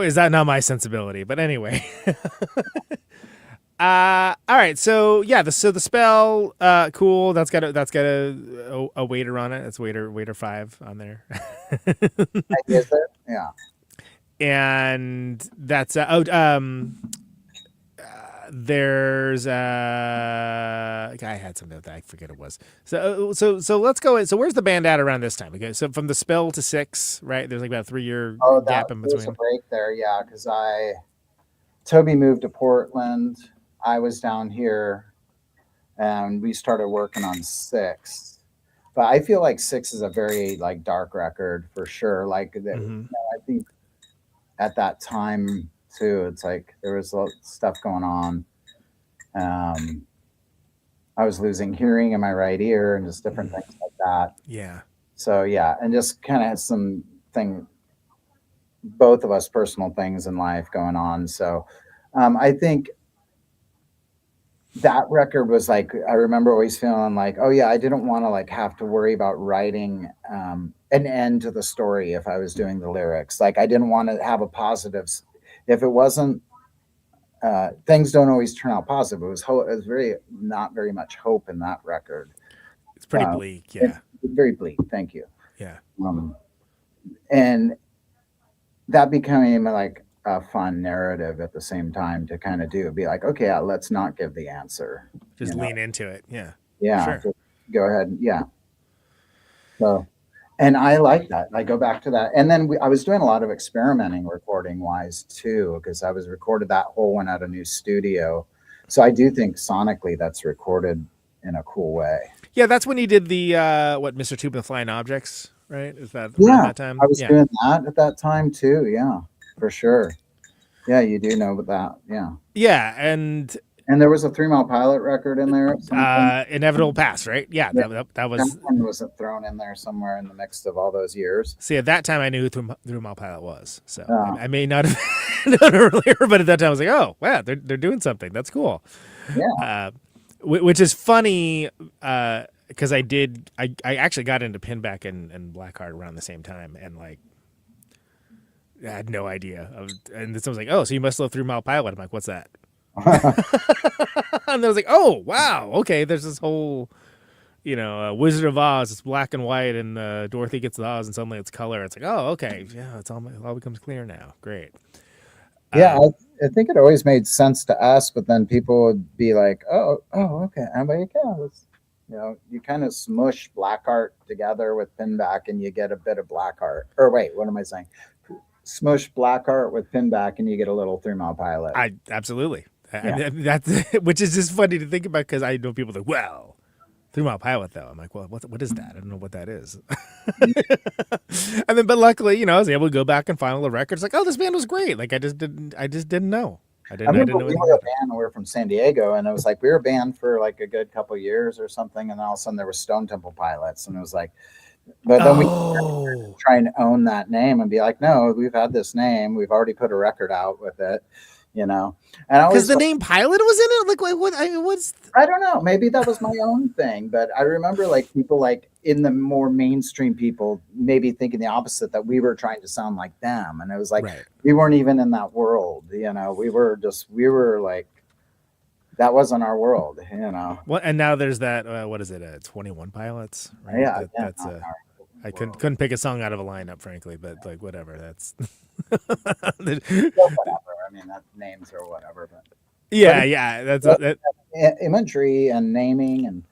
is that not my sensibility? But anyway. All right, so yeah, the spell, cool. That's got a waiter on it. It's waiter 5 on there. Is there? Yeah. And that's there's I had something that I forget it was. So let's go. So where's the band at around this time? Okay, so from the spell to 6, right? There's like about a 3-year gap in between. There's a break there, yeah, because Toby moved to Portland. I was down here, and we started working on 6. But I feel like 6 is a very like dark record for sure. Like I think at that time too, it's like there was a lot of stuff going on. I was losing hearing in my right ear and just different things like that. Yeah. So yeah, and just kind of both of us personal things in life going on. So I think that record was like, I remember always feeling like, oh yeah, I didn't want to like have to worry about writing an end to the story if I was doing the lyrics. Like I didn't want to have a positive. If it wasn't, things don't always turn out positive. It was not very much hope in that record. It's pretty bleak. Yeah. It's very bleak. Thank you. Yeah. And that became like a fun narrative at the same time to kind of be like, okay, let's not give the answer. Just lean into it. Yeah. Yeah. Sure. Go ahead. Yeah. So, and I like that. I go back to that. And then I was doing a lot of experimenting recording wise too, because I was recorded that whole one at a new studio. So I do think sonically that's recorded in a cool way. Yeah. That's when you did the, Mr. Tube and the Flying Objects, right? Is that around that time? I was doing that at that time too. Yeah, for sure. Yeah. You do know about that. Yeah. Yeah. And there was a 3 Mile Pilot record in there. Inevitable Pass, right? Yeah, that was. That one was thrown in there somewhere in the mix of all those years. See, at that time, I knew who 3 Mile Pilot was. So I may not have known earlier, but at that time, I was like, oh, wow, they're doing something. That's cool. Yeah. Which is funny because I actually got into Pinback and Black Heart around the same time, and like I had no idea. And someone's like, oh, so you must love 3 Mile Pilot. I'm like, what's that? And I was like, oh wow, okay, there's this whole Wizard of Oz, it's black and white, and Dorothy gets the Oz, and suddenly it's color. It's like, oh, okay, yeah, it all becomes clear now. Great. Yeah, I think it always made sense to us, but then people would be like, oh, okay. I'm like, yeah, you kind of smush Black Heart together with Pinback, and you get a bit of Black Heart. Or wait, what am I saying? Smush Black Heart with Pinback, and you get a little 3 Mile Pilot. Absolutely. Yeah. I mean, that's which is just funny to think about, because I know people think, well, 3 Mile Pilot, though. I'm like, well, what is that? I don't know what that is. And then, but luckily, I was able to go back and find all the records. Like, oh, this band was great. Like, I just didn't know. I remember know we were a band, and we were from San Diego, and it was like we were a band for like a good couple of years or something, and then all of a sudden there was Stone Temple Pilots, and it was like, but then we try and own that name and be like, no, we've had this name, we've already put a record out with it, and because the name Pilot was in it. Like, what's? I don't know. Maybe that was my own thing, but I remember like people like in the more mainstream people maybe thinking the opposite, that we were trying to sound like them, and it was like we weren't even in that world. We were like, that wasn't our world. Well, and now there's that. What is it? 21 Pilots. Right? Yeah, that's. I couldn't pick a song out of a lineup, frankly, but like whatever. That's. Whatever. I mean, that names or whatever, but that's imagery and naming and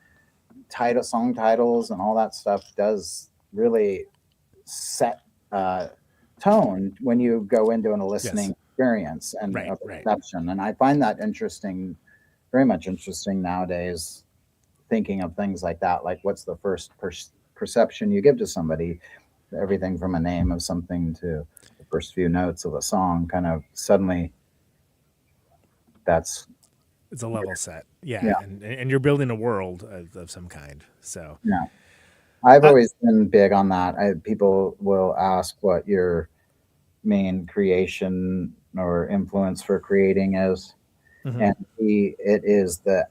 song titles and all that stuff does really set tone when you go into a listening experience and a perception. And I find that interesting, very much interesting nowadays, thinking of things like that. Like, what's the first perception you give to somebody? Everything from a name of something to the first few notes of a song, kind of suddenly it's a level set. Yeah. And you're building a world of some kind. So yeah, I've always been big on that. People will ask what your main creation or influence for creating is. Mm-hmm. And it is the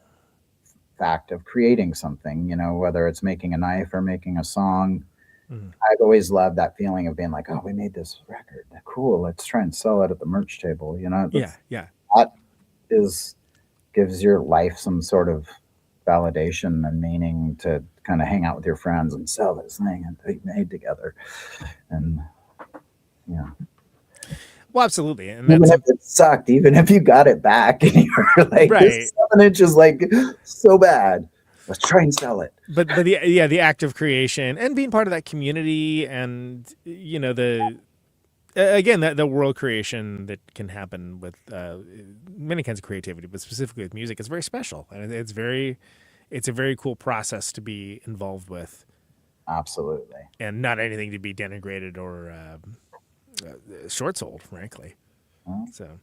fact of creating something, whether it's making a knife or making a song. Mm-hmm. I've always loved that feeling of being like, oh, we made this record. Cool. Let's try and sell it at the merch table. That gives your life some sort of validation and meaning to kind of hang out with your friends and sell this thing and they made together. And well, absolutely. And even if it sucked, even if you got it back and you were like, this 7 inches like so bad, let's try and sell it. But the act of creation and being part of that community, and the world creation that can happen with many kinds of creativity, but specifically with music, is very special, and it's a very cool process to be involved with. Absolutely, and not anything to be denigrated or short sold, frankly. So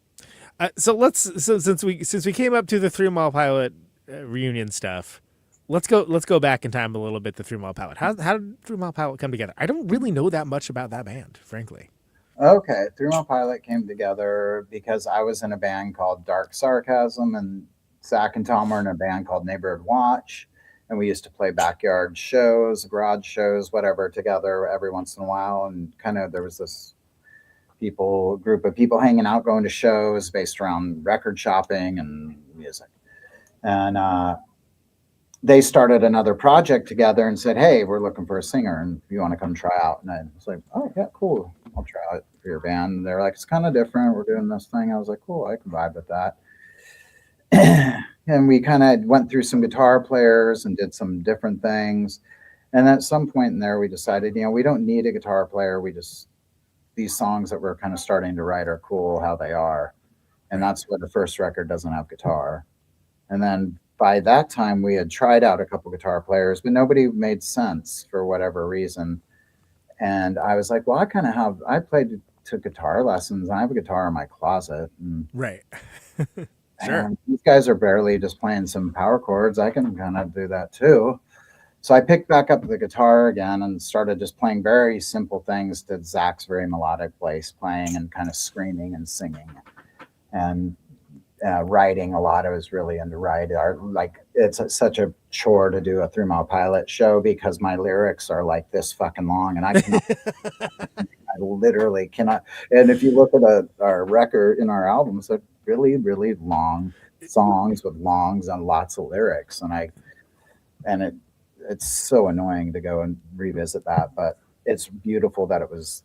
since we came up to the 3 Mile Pilot reunion stuff. Let's go back in time a little bit to 3 Mile Pilot. How did 3 Mile Pilot come together? I don't really know that much about that band, frankly. Okay, 3 Mile Pilot came together because I was in a band called Dark Sarcasm, and Zach and Tom were in a band called Neighborhood Watch, and we used to play backyard shows, garage shows, whatever, together every once in a while. And kind of there was this group of people hanging out, going to shows based around record shopping and music. And they started another project together and said, hey, we're looking for a singer, and you want to come try out? And I was like, oh yeah, cool, I'll try out for your band. And they're like, it's kind of different, we're doing this thing. I was like, cool, I can vibe with that. And we kind of went through some guitar players and did some different things. And at some point in there, we decided, we don't need a guitar player. These songs that we're kind of starting to write are cool how they are. And that's why the first record doesn't have guitar. And then by that time, we had tried out a couple guitar players, but nobody made sense for whatever reason. And I was like, well, I took guitar lessons, and I have a guitar in my closet. And, right. Sure. And these guys are barely just playing some power chords. I can kind of do that too. So I picked back up the guitar again and started just playing very simple things to Zach's very melodic bass playing and kind of screaming and singing. And writing a lot. I was really into writing. It's such a chore to do a 3 Mile Pilot show because my lyrics are like this fucking long, and I cannot, I literally cannot. And if you look at our record in our albums, they're really, really long songs with longs and lots of lyrics. it's so annoying to go and revisit that, but it's beautiful that it was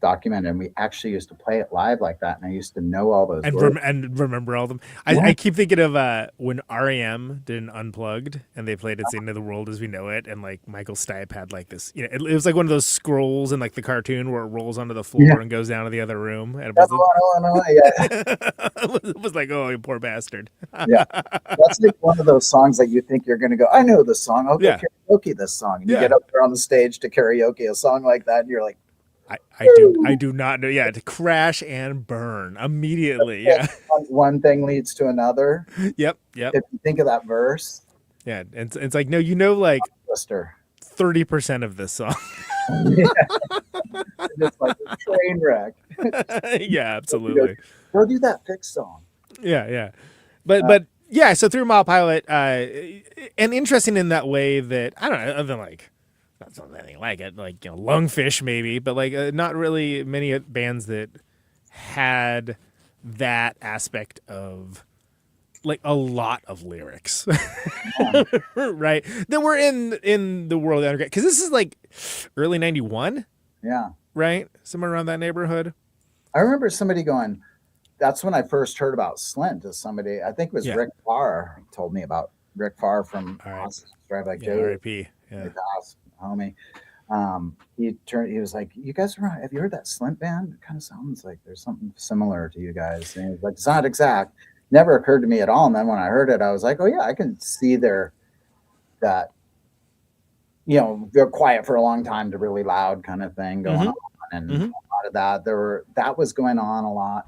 documented, and we actually used to play it live like that, and I used to know all those words. And remember all of them. I keep thinking of when REM did an Unplugged and they played "It's the End of the World as We Know It," and like Michael Stipe had like this, it was like one of those scrolls in like the cartoon where it rolls onto the floor and goes down to the other room, and it was like, oh, you poor bastard. Yeah, that's like one of those songs that you think you're going to go, I know this song, I'll go karaoke this song, and you get up there on the stage to karaoke a song like that, and you're like, I do not know. Yeah, to crash and burn immediately. Yeah, one thing leads to another. Yep. If you think of that verse, yeah, it's like, no, like 30% of this song. It's like a train wreck. Yeah, absolutely. Go do that fix song. Yeah. But yeah, so 3 Mile Pilot, and interesting in that way that, I don't know, other than like, not something like it, like, Lungfish maybe, but like not really many bands that had that aspect of like a lot of lyrics, right? That were in the world underground, because this is like early '91, right, somewhere around that neighborhood. I remember somebody going, that's when I first heard about Slint. As somebody, I think it was Rick Farr, told me about Rick Farr from Drive Like Joe. R.I.P. Yeah. Homie. He was like, you guys have you heard that Slint band? It kind of sounds like there's something similar to you guys. And he was like, it's not exact. Never occurred to me at all. And then when I heard it, I was like, oh yeah, I can see they're quiet for a long time to really loud kind of thing going on. And a lot of that was going on a lot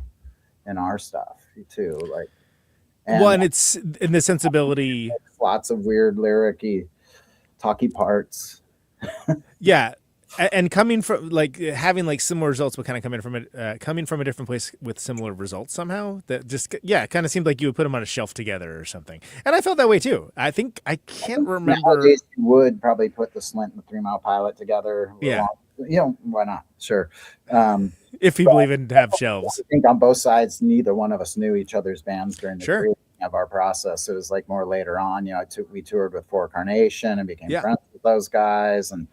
in our stuff too. Like, and it's in the sensibility, lots of weird lyricy talky parts. Yeah, and coming from like having like similar results, but kind of coming from a different place with similar results somehow. That just kind of seemed like you would put them on a shelf together or something. And I felt that way too. I can't remember. Nowadays you would probably put the Slint and the 3 Mile Pilot together. Yeah, why not? Sure. If people even have shelves. I think on both sides, neither one of us knew each other's bands during the creating of our process. It was like more later on. We toured with For Carnation and became friends with those guys, and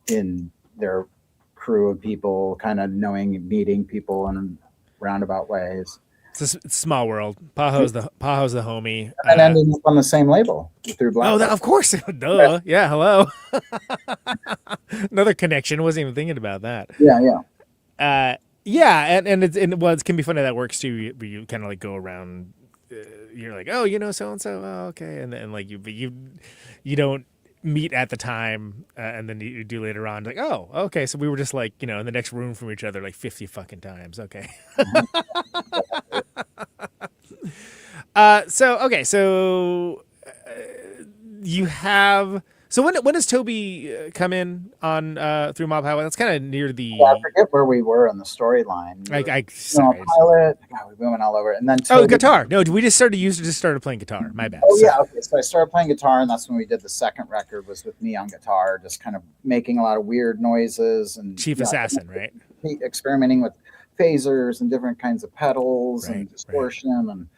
in their crew of people, kind of meeting people in roundabout ways. It's a small world. Paho's the homie, and ending up on the same label through Black. Oh, of course, duh. Yeah, hello. Another connection. Wasn't even thinking about that. Yeah. And it can be funny that works too. You kind of like go around. You're like, oh, so and so. Oh, okay, and like you don't meet at the time, and then you do later on. Like, oh, okay, so we were just like in the next room from each other like 50 fucking times. Okay. So you have. So when does Toby come in on 3 Mile Pilot? That's kind of near the. Yeah, I forget where we were in the storyline. Pilot. God, we went all over it, and then Toby, guitar. No, we just started playing guitar. My bad. Yeah. Okay. So I started playing guitar, and that's when we did the second record. Was with me on guitar, just kind of making a lot of weird noises and Chief Assassin, right? Experimenting with phasers and different kinds of pedals and distortion, and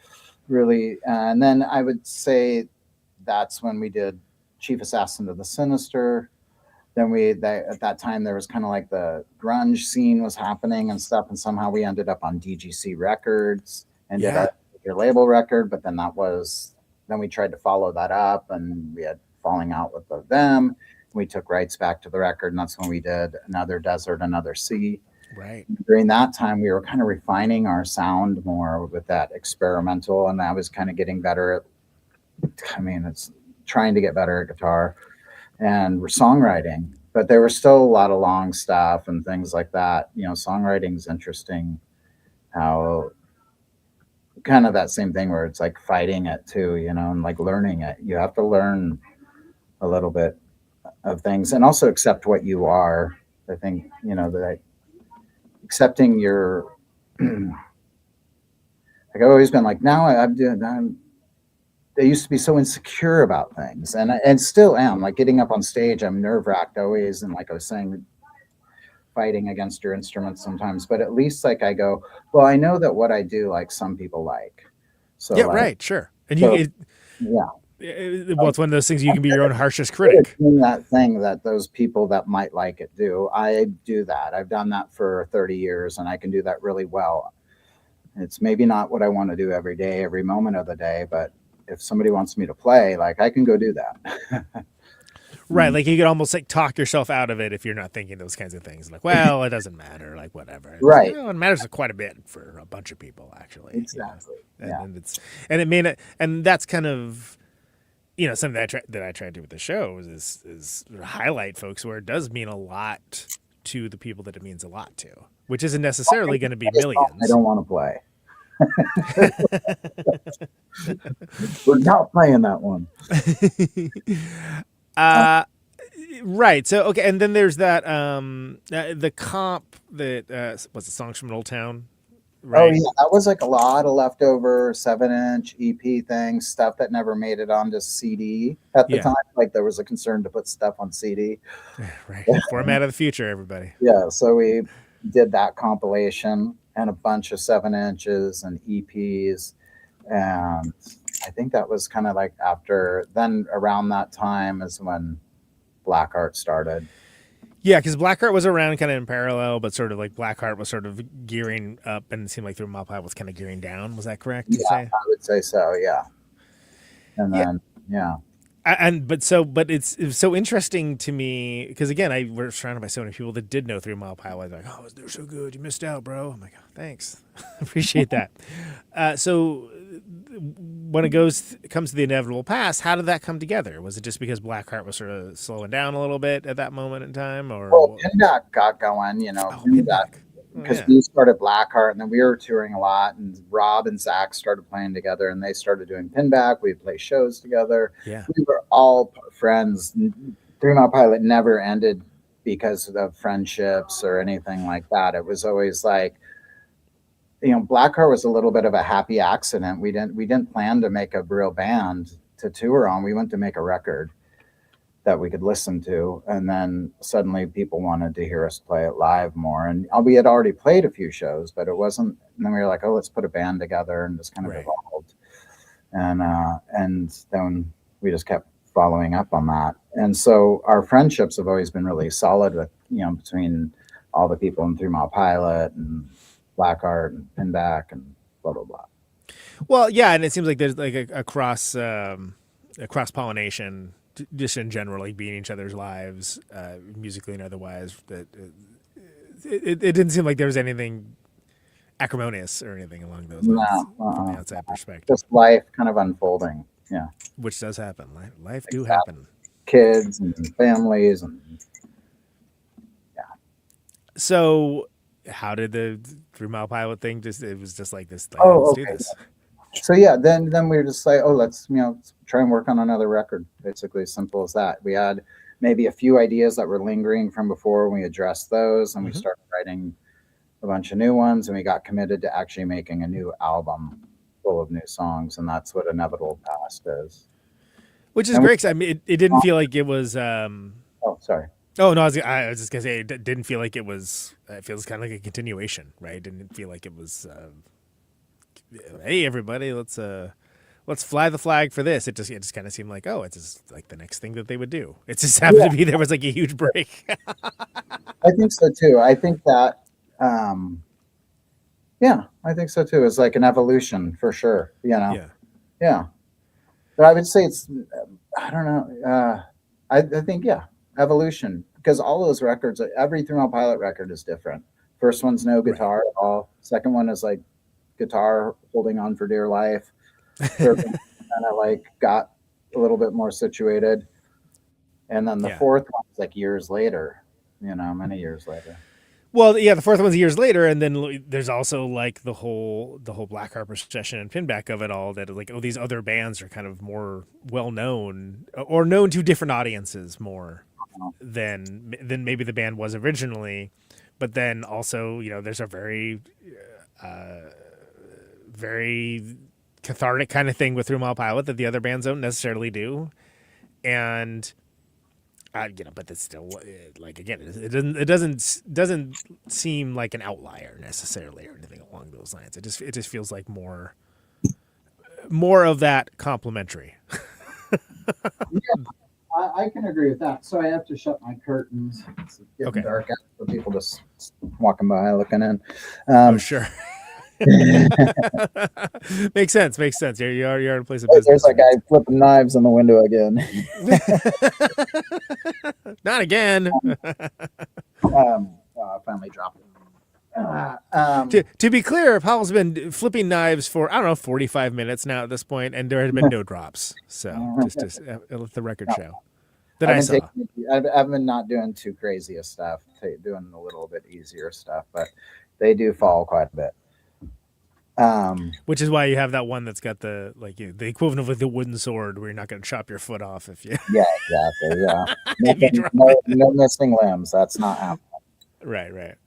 really, and then I would say that's when we did Chief Assassin to the Sinister. Then at that time there was kind of like the grunge scene was happening and stuff, and somehow we ended up on DGC Records and did your label record. But then we tried to follow that up, and we had falling out with them. We took rights back to the record, and that's when we did Another Desert, Another Sea. Right. During that time, we were kind of refining our sound more with that experimental, and I was kind of getting better at. It's trying to get better at guitar and songwriting, but there was still a lot of long stuff and things like that. Songwriting is interesting, how kind of that same thing where it's like fighting it too, and like learning it. You have to learn a little bit of things and also accept what you are. I think, that accepting your, like I've always been like, now I used to be so insecure about things, and still am. Like getting up on stage, I'm nerve-wracked always, and like I was saying, fighting against your instruments sometimes. But at least like I go, well, I know that what I do, like some people like. So yeah, right, sure. And Well, it's one of those things you can be your own harshest critic. Doing that thing that those people that might like it do. I do that. I've done that for 30 years, and I can do that really well. It's maybe not what I want to do every day, every moment of the day, but if somebody wants me to play, like, I can go do that. Right, like you could almost like talk yourself out of it if you're not thinking those kinds of things. Like, well, it doesn't matter, like whatever. Right. It matters quite a bit for a bunch of people, actually. Exactly. And that's kind of, something that I try to do with the show is highlight folks where it does mean a lot to the people that it means a lot to, which isn't necessarily going to be millions. I don't want to play. We're not playing that one. Right. So, okay. And then there's that, the comp that, what's the Songs from an Old Town? Right. Oh, yeah. That was like a lot of leftover 7-inch EP things, stuff that never made it onto CD at the time. Like, there was a concern to put stuff on CD. Right. Format of the future, everybody. Yeah. So we did that compilation and a bunch of 7 inches and EPs. And I think that was kind of like then around that time is when Black Heart started. Yeah, because Black Heart was around kind of in parallel, but sort of like Black Heart was sort of gearing up, and it seemed like Through Mile Pile was kind of gearing down. Was that correct? Yeah, I would say so. Yeah. And then, But it's so interesting to me because, again, I was surrounded by so many people that did know 3 Mile Pile. I was like, oh, they're so good. You missed out, bro. I'm like, oh, thanks. Appreciate that. So when it comes to the inevitable past, how did that come together? Was it just because Black Heart was sort of slowing down a little bit at that moment in time? Well, Pinback got going, Pinback. Because we started Black Heart, and then we were touring a lot, and Rob and Zach started playing together, and they started doing Pinback. We'd play shows together. Yeah. We were all friends. 3 Mile Pilot never ended because of friendships or anything like that. It was always like, Black Heart was a little bit of a happy accident. We didn't plan to make a real band to tour on. We went to make a record that we could listen to, and then suddenly people wanted to hear us play it live more, and we had already played a few shows, but it wasn't. And then we were like, oh, let's put a band together, and just kind of evolved, and then we just kept following up on that. And so our friendships have always been really solid with between all the people in 3 Mile Pilot and Black Heart and Pinback and blah blah blah. Well, yeah, and it seems like there's like a cross pollination. Just in general, like being in each other's lives, musically and otherwise, that it didn't seem like there was anything acrimonious or anything along those lines from the outside perspective. Just life kind of unfolding, which does happen. Life do happen. Kids and families and So, how did the 3 Mile Pilot thing? It was just like this. Like, let's do this. So then we were just like, oh, let's try and work on another record. Basically, as simple as that. We had maybe a few ideas that were lingering from before. We addressed those, and we started writing a bunch of new ones, and we got committed to actually making a new album full of new songs, and that's what Inevitable Past is. Which is great. 'Cause, I mean, it didn't feel like it was. Oh, sorry. Oh no, I was just gonna say it didn't feel like it was. It feels kind of like a continuation, right? It didn't feel like it was. Hey everybody, let's fly the flag for this. It just kind of seemed like, oh, it's just like the next thing that they would do. It just happened to be there was like a huge break. I think so too. I think that I think so too. It's like an evolution for sure. Yeah. But I would say it's I don't know. I think evolution, because all those records, every 3 Mile Pilot record is different. First one's no guitar at all. Second one is like guitar holding on for dear life. Third one kind of like got a little bit more situated, and then the fourth one's like years later, many years later. Well, yeah, the fourth one's years later, and then there's also like the whole Black Heart Procession and Pinback of it all, that like, oh, these other bands are kind of more well known or known to different audiences more than maybe the band was originally, but then also there's a very very cathartic kind of thing with 3 Mile Pilot that the other bands don't necessarily do, and but it's still like, again, it doesn't seem like an outlier necessarily or anything along those lines. It just feels like more of that complimentary. I can agree with that. So I have to shut my curtains. It's getting Okay. dark out, so people just walking by looking in. Oh, sure. Makes sense. You're in a place of business. There's that guy flipping knives in the window again. Not again. I finally dropped it. To be clear, Paul's been flipping knives for, I don't know, 45 minutes now at this point, and there had been no drops. So just to let the record show that I saw. I've been not doing too crazy of stuff, doing a little bit easier stuff, but they do fall quite a bit. Which is why you have that one that's got the equivalent of like the wooden sword where you're not going to chop your foot off if you. Yeah, exactly. Yeah, no missing limbs. That's not happening. Right.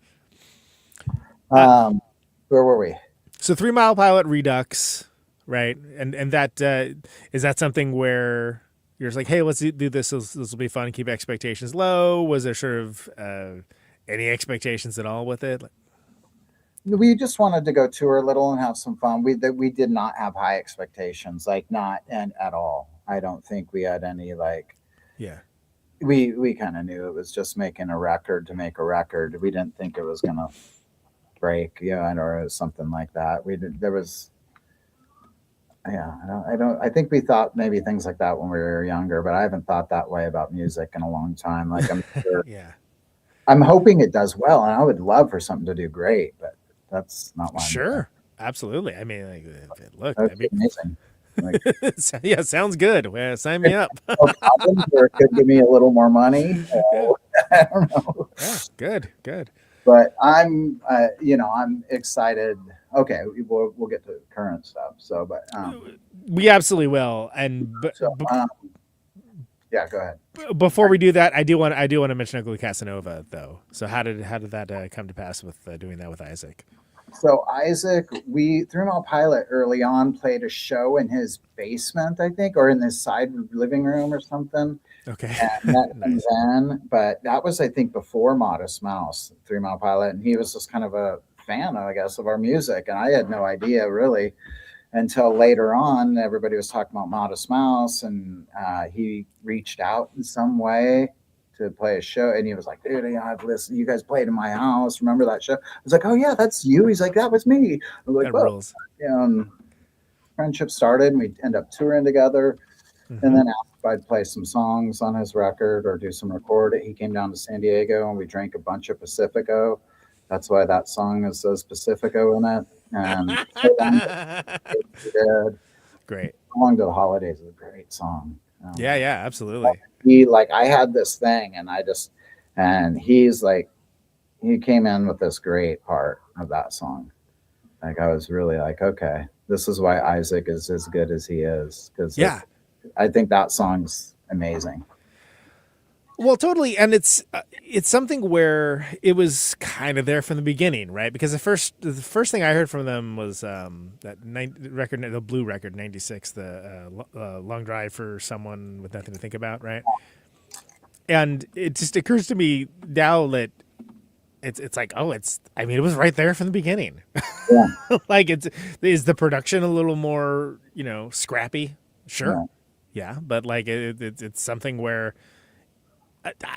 Where were we? So 3 Mile Pilot Redux, right? And that is that something where you're just like, hey, let's do this. This will be fun. Keep expectations low. Was there sort of any expectations at all with it? We just wanted to go tour a little and have some fun. We did not have high expectations, not at all. I don't think we had any Yeah. We kind of knew it was just making a record to make a record. We didn't think it was gonna break, or something like that. I think we thought maybe things like that when we were younger, but I haven't thought that way about music in a long time. I'm sure. Yeah. I'm hoping it does well, and I would love for something to do great, but that's not why. Sure. Absolutely. I mean, look, amazing. Yeah, sounds good. Well, sign me up. Or it could give me a little more money. I don't know. Yeah, good. But I'm excited. Okay, we'll get to current stuff. So, but we absolutely will. And yeah, go ahead. Before we do that, I do want to mention Ugly Casanova though. So how did that come to pass with doing that with Issac? So Issac, we 3 Mile Pilot early on played a show in his basement, I think, or in his side living room or something. Okay. Nice. But that was, I think, before Modest Mouse, 3 Mile Pilot, and he was just kind of a fan, I guess, of our music, and I had no idea really until later on. Everybody was talking about Modest Mouse, and he reached out in some way to play a show, and he was like, dude, I've listened, you guys played in my house, remember that show? I was like, oh yeah, that's you. He's like, that was me. I was like, well, friendship started, and we end up touring together. And then asked if I'd play some songs on his record or do some recording. He came down to San Diego, and we drank a bunch of Pacifico. That's why that song says Pacifico in it. And great. Along to the Holidays is a great song. Yeah, absolutely. I had this thing, and he's like, he came in with this great part of that song. I was really like, okay, this is why Issac is as good as he is. Because I think that song's amazing. Well, totally, and it's something where it was kind of there from the beginning, right? Because the first thing I heard from them was that record, the Blue record, '96, the Long Drive for Someone with Nothing to Think About, right? And it just occurs to me now that it's like, oh, it was right there from the beginning. Yeah. Is the production a little more, scrappy? Sure. Yeah, but it's something where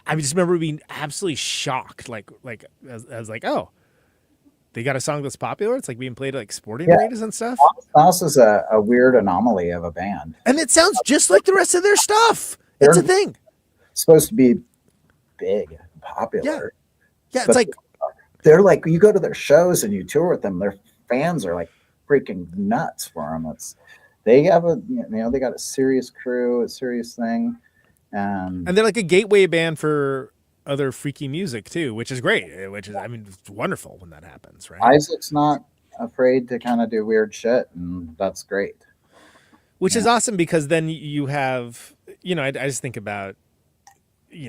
I just remember being absolutely shocked. I was like, oh, they got a song that's popular. It's being played at sporting arenas and stuff. Mouse is a weird anomaly of a band, and it sounds just like the rest of their stuff. It's a thing. It's supposed to be big, and popular. Yeah, it's they're like, you go to their shows and you tour with them. Their fans are freaking nuts for them. They have they got a serious crew, a serious thing. And they're like a gateway band for other freaky music too, which is great. It's wonderful when that happens, right? Isac's not afraid to kind of do weird shit, and that's great. Which is awesome, because then you have, I just think about,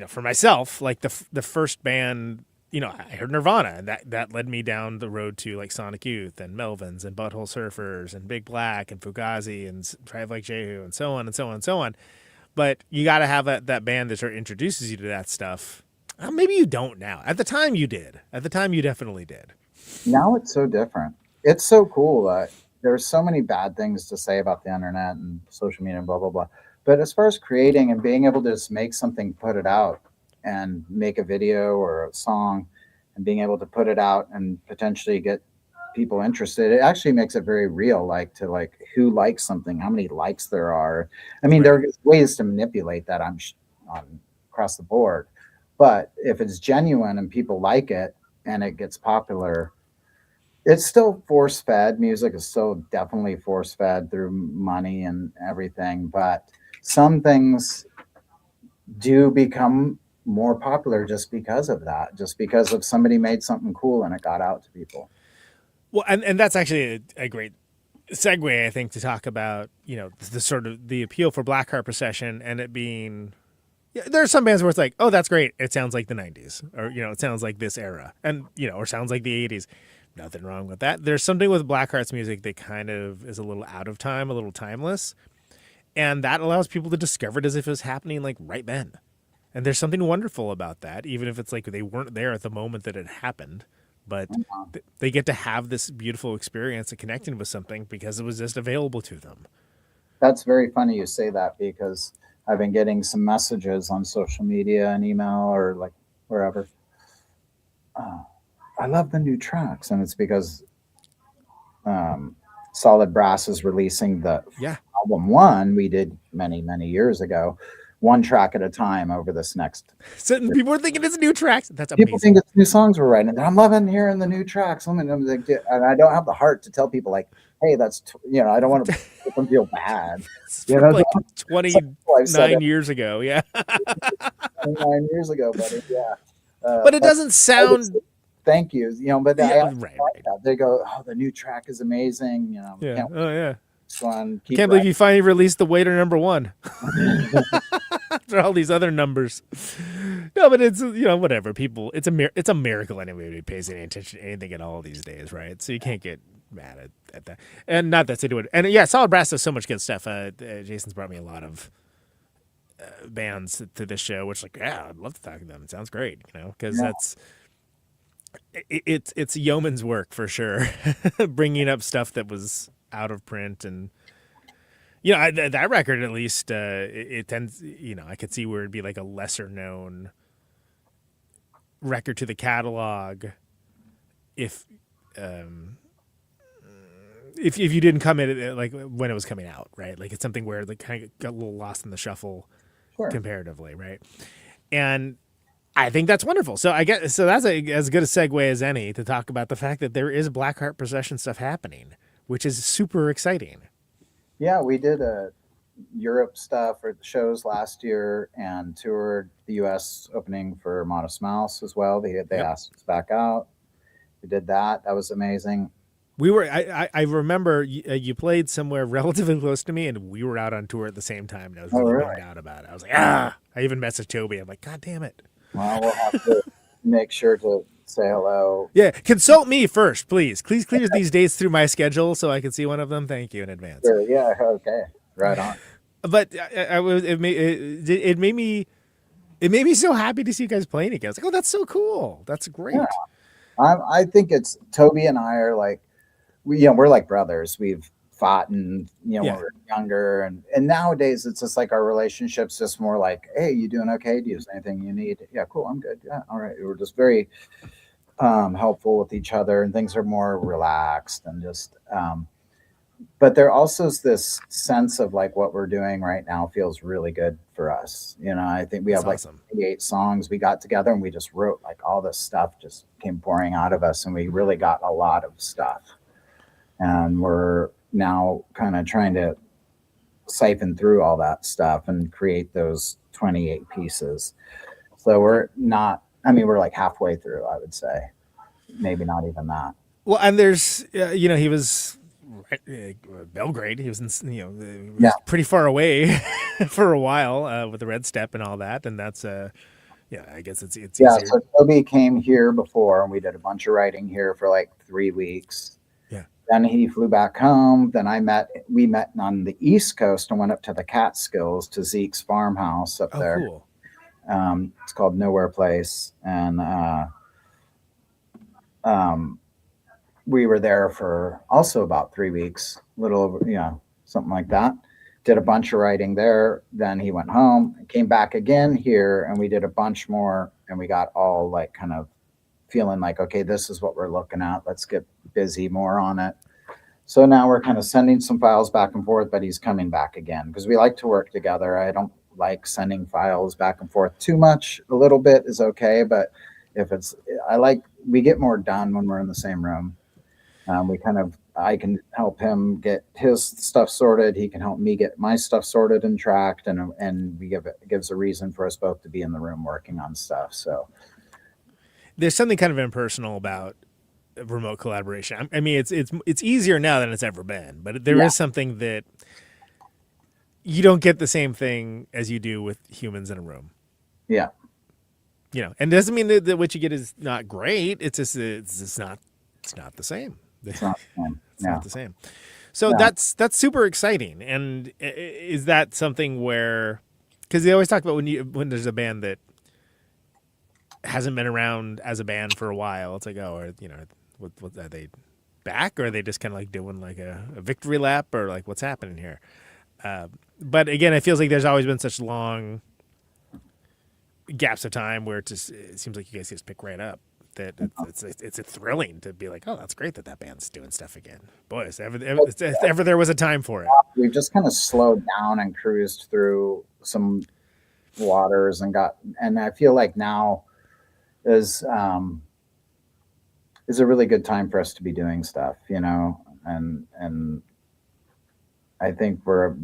for myself, the first band, I heard Nirvana, and that led me down the road to Sonic Youth and Melvins and Butthole Surfers and Big Black and Fugazi and Drive Like Jehu and so on and so on and so on. But you got to have that band that sort of introduces you to that stuff. Well, maybe you don't now. At the time you did. At the time you definitely did. Now it's so different. It's so cool that there's so many bad things to say about the internet and social media and blah, blah, blah. But as far as creating and being able to just make something, put it out and make a video or a song and being able to put it out and potentially get people interested, it actually makes it very real, like who likes something, how many likes there are. I mean, there are ways to manipulate that on across the board. But if it's genuine and people like it and it gets popular, it's still force-fed. Music is still definitely force-fed through money and everything. But some things do become more popular just because of that, just because of somebody made something cool and it got out to people. Well, and that's actually a great segue, I think, to talk about, the sort of the appeal for Black Heart Procession and it being... Yeah, there are some bands where it's like, oh, that's great. It sounds like the 90s or, it sounds like this era and, or sounds like the 80s. Nothing wrong with that. There's something with Blackheart's music that kind of is a little out of time, a little timeless. And that allows people to discover it as if it was happening like right then. And there's something wonderful about that, even if it's like they weren't there at the moment that it happened. But they get to have this beautiful experience of connecting with something because it was just available to them. That's very funny you say that because I've been getting some messages on social media and email or like wherever. I love the new tracks, and it's because Solid Brass is releasing the album one we did many, many years ago, one track at a time over this next. So people are thinking it's new tracks. That's amazing. People think it's new songs we're writing. I'm loving hearing the new tracks. And I don't have the heart to tell people like, hey, that's, I don't want to make them feel bad. Like 29 years ago. Yeah. 29 years ago, buddy. Yeah. But it doesn't sound... Thank you. But right. That. They go, oh, the new track is amazing. Yeah. Oh yeah. One, can't believe you finally released the Waiter #1 after all these other numbers. No, but it's whatever. People, it's a miracle anybody pays any attention to anything at all these days, right? So you can't get mad at that. And not that they do it. And yeah, Solid Brass does so much good stuff. Jason's brought me a lot of bands to this show, which I'd love to talk to them. It sounds great, because that's. It's yeoman's work for sure, bringing up stuff that was out of print, and that record at least it tends, I could see where it'd be like a lesser known record to the catalog if you didn't come in it like when it was coming out, right? Like it's something where it kind of got a little lost in the shuffle comparatively, right? And I think that's wonderful. So that's as good a segue as any to talk about the fact that there is Black Heart Procession stuff happening, which is super exciting. Yeah, we did Europe stuff or shows last year and toured the U.S. opening for Modest Mouse as well. They asked us back out. We did that. That was amazing. We were. I remember you played somewhere relatively close to me, and we were out on tour at the same time. And I was really bummed out about it. I was like, I even messaged Toby. I'm like, God damn it. Well, we'll have to make sure to say hello. Yeah, consult me first, please. Please clear these dates through my schedule so I can see one of them. Thank you in advance. Sure, yeah, okay, right on. But it made me so happy to see you guys playing again. I was like, oh, that's so cool. That's great. Yeah. I think it's Toby and I are like we're like brothers. We've fought and when we were younger and nowadays it's just like our relationship's just more like, hey, you doing okay? Do you have anything you need? Yeah, cool, I'm good. Yeah, all right. We're just very helpful with each other and things are more relaxed and just but there also is this sense of like what we're doing right now feels really good for us. I think we have like 88 songs we got together and we just wrote like all this stuff just came pouring out of us and we really got a lot of stuff. And we're now kind of trying to siphon through all that stuff and create those 28 pieces. So we're like halfway through, I would say. Maybe not even that. Well, and there's, he was Belgrade. He was in, pretty far away for a while with the Red Step and all that. And that's, I guess it's easier. So Toby came here before and we did a bunch of writing here for like 3 weeks. Then he flew back home. Then we met on the East Coast and went up to the Catskills to Zeke's farmhouse up there. Cool. It's called Nowhere Place. And we were there for also about 3 weeks, little over, something like that. Did a bunch of writing there. Then he went home, came back again here, and we did a bunch more, and we got all like kind of feeling like, okay, this is what we're looking at. Let's get busy more on it. So now we're kind of sending some files back and forth, but he's coming back again because we like to work together. I don't like sending files back and forth too much. A little bit is okay, but we get more done when we're in the same room. I can help him get his stuff sorted. He can help me get my stuff sorted and tracked, and it gives a reason for us both to be in the room working on stuff. So there's something kind of impersonal about remote collaboration. I mean, it's easier now than it's ever been, but there is something that you don't get the same thing as you do with humans in a room. Yeah. And it doesn't mean that what you get is not great. It's just it's not the same. It's not the same. So that's super exciting. And is that something where, because they always talk about when there's a band that hasn't been around as a band for a while, it's like, what are they back, or are they just kind of like doing like a victory lap, or like what's happening here? But again, it feels like there's always been such long gaps of time where it seems like you guys just pick right up. That it's thrilling to be like, oh, that's great that band's doing stuff again. Boy, if ever there was a time for it. We've just kind of slowed down and cruised through some waters and I feel like now is a really good time for us to be doing stuff, and I think we're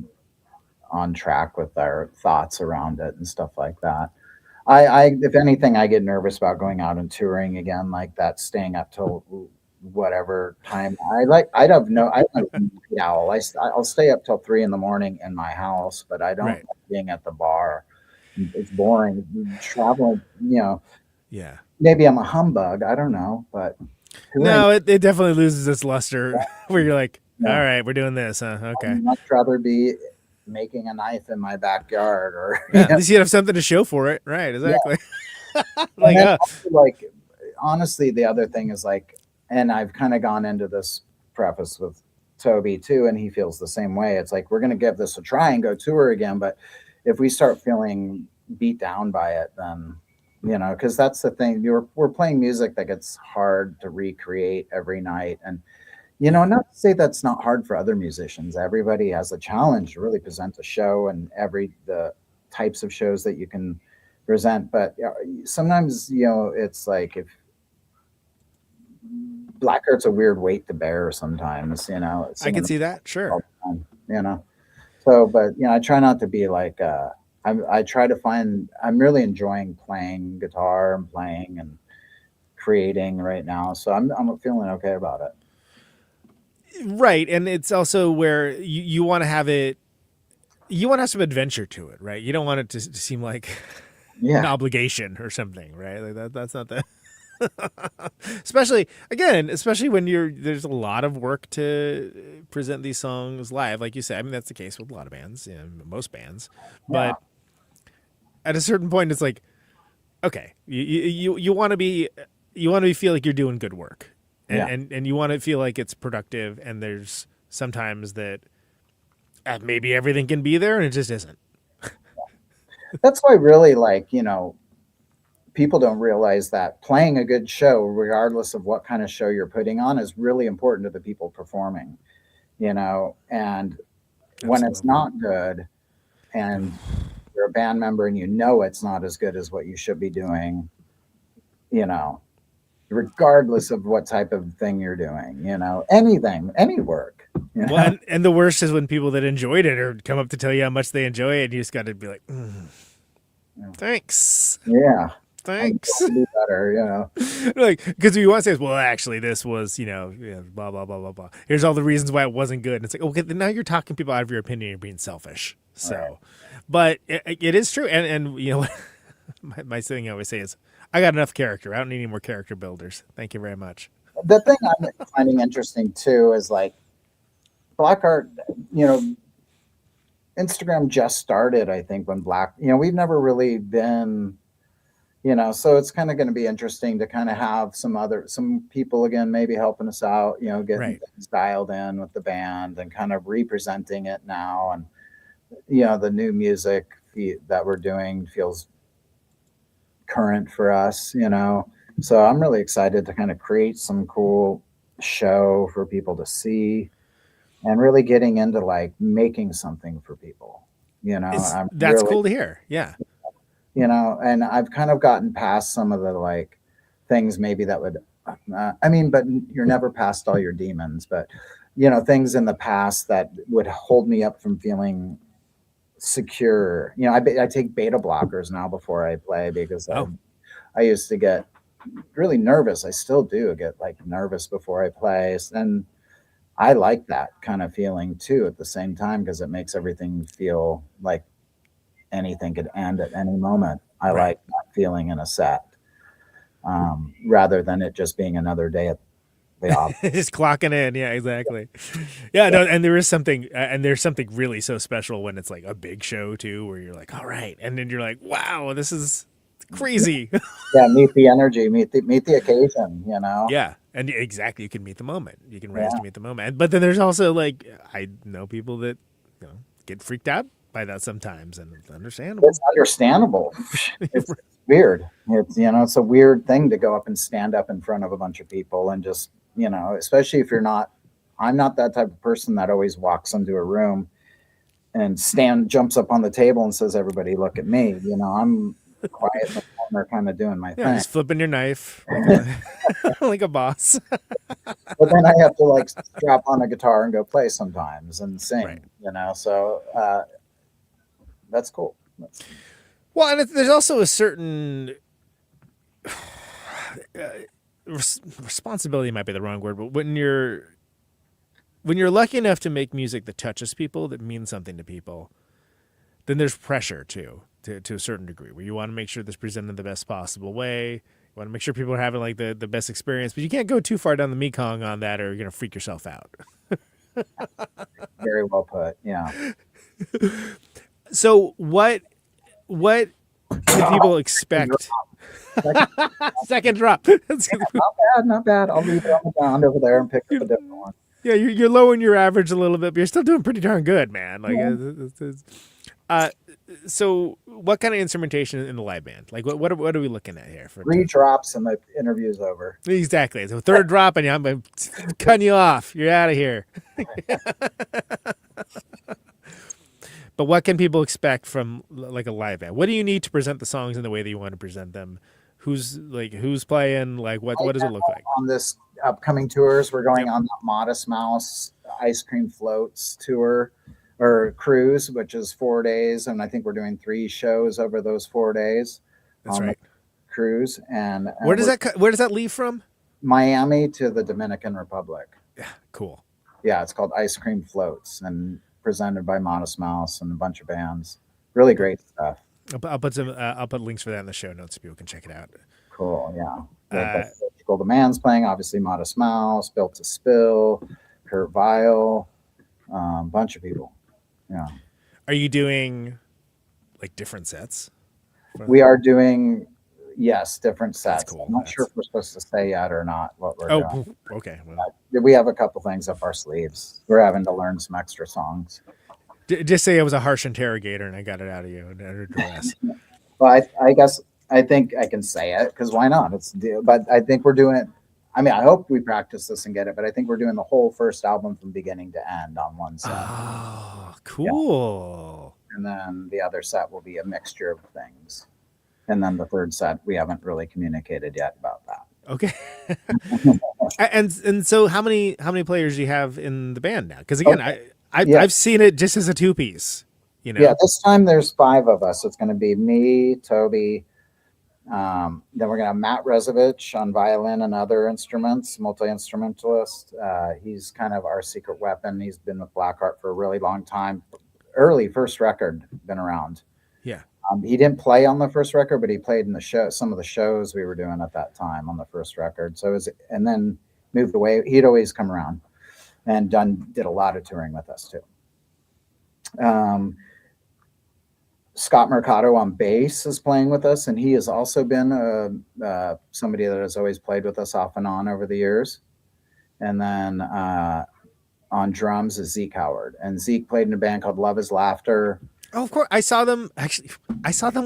on track with our thoughts around it and stuff like that. If anything, I get nervous about going out and touring again, like that, staying up till whatever time. I'm a night owl. I'll stay up till 3 a.m. in my house, but I don't like being at the bar. It's boring traveling, Yeah. Maybe I'm a humbug. I don't know, but no, it definitely loses its luster where you're like, all right, we're doing this. Okay. I'd much rather be making a knife in my backyard, or at least you have something to show for it. Right. Exactly. Yeah. Honestly, the other thing is and I've kind of gone into this preface with Toby too, and he feels the same way. It's like, we're going to give this a try and go tour again. But if we start feeling beat down by it, then, because that's the thing, we're playing music that gets hard to recreate every night. And, not to say that's not hard for other musicians. Everybody has a challenge to really present a show, and the types of shows that you can present. But sometimes, it's like, if Black Heart's a weird weight to bear sometimes, I can see that. Sure. So, but, I try not to be like, I try to find, I'm really enjoying playing guitar and playing and creating right now. So I'm feeling okay about it. Right. And it's also where you want to have it, you want to have some adventure to it, right? You don't want it to seem like an obligation or something, right? Like that's not the, especially when there's a lot of work to present these songs live. Like you said, I mean, that's the case with a lot of bands, most bands, but at a certain point it's like, okay, you want to feel like you're doing good work. And you want to feel like it's productive, and there's sometimes that maybe everything can be there and it just isn't. That's why really, people don't realize that playing a good show, regardless of what kind of show you're putting on, is really important to the people performing, and when it's not good and you're a band member and it's not as good as what you should be doing, regardless of what type of thing you're doing, anything, any work. Well, and the worst is when people that enjoyed it or come up to tell you how much they enjoy it, and you just got to be like, thanks. Yeah. Thanks. Do better, Like, because you want to say, well, actually, this was, blah, blah, blah, blah, blah. Here's all the reasons why it wasn't good. And it's like, okay, then now you're talking people out of your opinion, you're being selfish. So, but it is true. And my thing I always say is, I got enough character. I don't need any more character builders. Thank you very much. The thing I'm finding interesting too is Black Heart, Instagram just started, I think, when we've never really been, you know, so it's kind of going to be interesting to kind of have some people again, maybe helping us out, you know, getting things dialed in with the band and kind of representing it now. And, you know, the new music that we're doing feels current for us, you know, so I'm really excited to kind of create some cool show for people to see and really getting into like making something for people, you know. That's really cool to hear. Yeah. You know, and I've kind of gotten past some of the like things maybe that would, I mean, but you're never past all your demons, but you know, things in the past that would hold me up from feeling secure. You know, I take beta blockers now before I play because I used to get really nervous. I still do get like nervous before I play. And I like that kind of feeling too at the same time because it makes everything feel like anything could end at any moment. I like that feeling in a set rather than it just being another day at the office. Just clocking in. Yeah, exactly. Yeah, no, and there's something really so special when it's like a big show too, where you're like, all right. And then you're like, wow, this is crazy. Yeah, meet the energy, meet the occasion, you know? Yeah, and exactly. You can meet the moment. You can rise to meet the moment. But then there's also like, I know people that, you know, get freaked out by that sometimes, and it's understandable. It's understandable. It's weird. It's, you know, it's a weird thing to go up and stand up in front of a bunch of people and just, you know, especially if I'm not that type of person that always walks into a room and jumps up on the table and says, everybody look at me. You know, I'm quiet in the corner kind of doing my thing. Just flipping your knife like a boss. But then I have to like strap on a guitar and go play sometimes and sing, you know, so that's cool. Well, and there's also a certain responsibility might be the wrong word, but when you're lucky enough to make music that touches people, that means something to people, then there's pressure too, to a certain degree, where you want to make sure this presented in the best possible way. You want to make sure people are having like the best experience, but you can't go too far down the Mekong on that, or you're gonna freak yourself out. Very well put. Yeah. So what do people expect? Second drop. Not bad. I'll leave it on the ground over there and pick up a different one. Yeah, you're lowering your average a little bit, but you're still doing pretty darn good, man. Like, so what kind of instrumentation in the live band? Like, what are we looking at here? 3 drops and the interview's over. Exactly. So third drop and I'm cutting you off. You're out of here. But what can people expect from like a live band? What do you need to present the songs in the way that you want to present them? Who's playing? Like what does it look like? On this upcoming tours, we're going on the Modest Mouse Ice Cream Floats tour or cruise, which is 4 days, and I think we're doing 3 shows over those 4 days. That's right. Cruise and where does that leave from? Miami to the Dominican Republic. Yeah, cool. Yeah, it's called Ice Cream Floats and presented by Modest Mouse and a bunch of bands. Really great stuff. I'll put links for that in the show notes so people can check it out. Cool, yeah. The Man's playing, obviously Modest Mouse, Built to Spill, Kurt Vile, bunch of people. Yeah. Are you doing like different sets? We are doing, yes, different sets. Cool. I'm not sure if we're supposed to say yet or not what we're doing. Oh, okay. Well. We have a couple things up our sleeves. We're having to learn some extra songs. Just say it was a harsh interrogator and I got it out of you under duress. Well, I think I can say it because why not? But I think we're doing it. I mean, I hope we practice this and get it, but I think we're doing the whole first album from beginning to end on one set. Oh, cool. Yeah. And then the other set will be a mixture of things. And then the third set, we haven't really communicated yet about that. Okay. and so how many players do you have in the band now? Because again, I've seen it just as a 2-piece. You know? Yeah, this time there's 5 of us. It's going to be me, Toby. Then we're going to have Matt Rezovich on violin and other instruments, multi-instrumentalist. He's kind of our secret weapon. He's been with Black Heart for a really long time. Early first record, been around. Yeah. He didn't play on the first record, but he played in some of the shows we were doing at that time on the first record. So and then moved away. He'd always come around and did a lot of touring with us too. Scott Mercado on bass is playing with us, and he has also been somebody that has always played with us off and on over the years. And then on drums is Zeke Howard, and Zeke played in a band called Love Is Laughter. Oh, of course. I saw them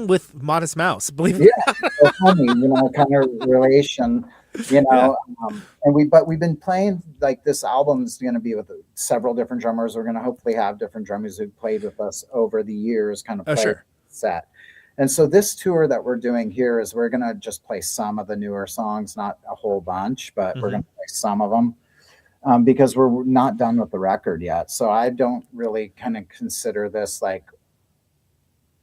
with Modest Mouse. Believe it. Yeah, so funny, kind of relation, Yeah. And we've been playing, like, this album is going to be with several different drummers. We're going to hopefully have different drummers who played with us over the years, kind of play sure. set. And so this tour that we're doing here is we're going to just play some of the newer songs, not a whole bunch, but we're going to play some of them. Because we're not done with the record yet. So I don't really kind of consider this like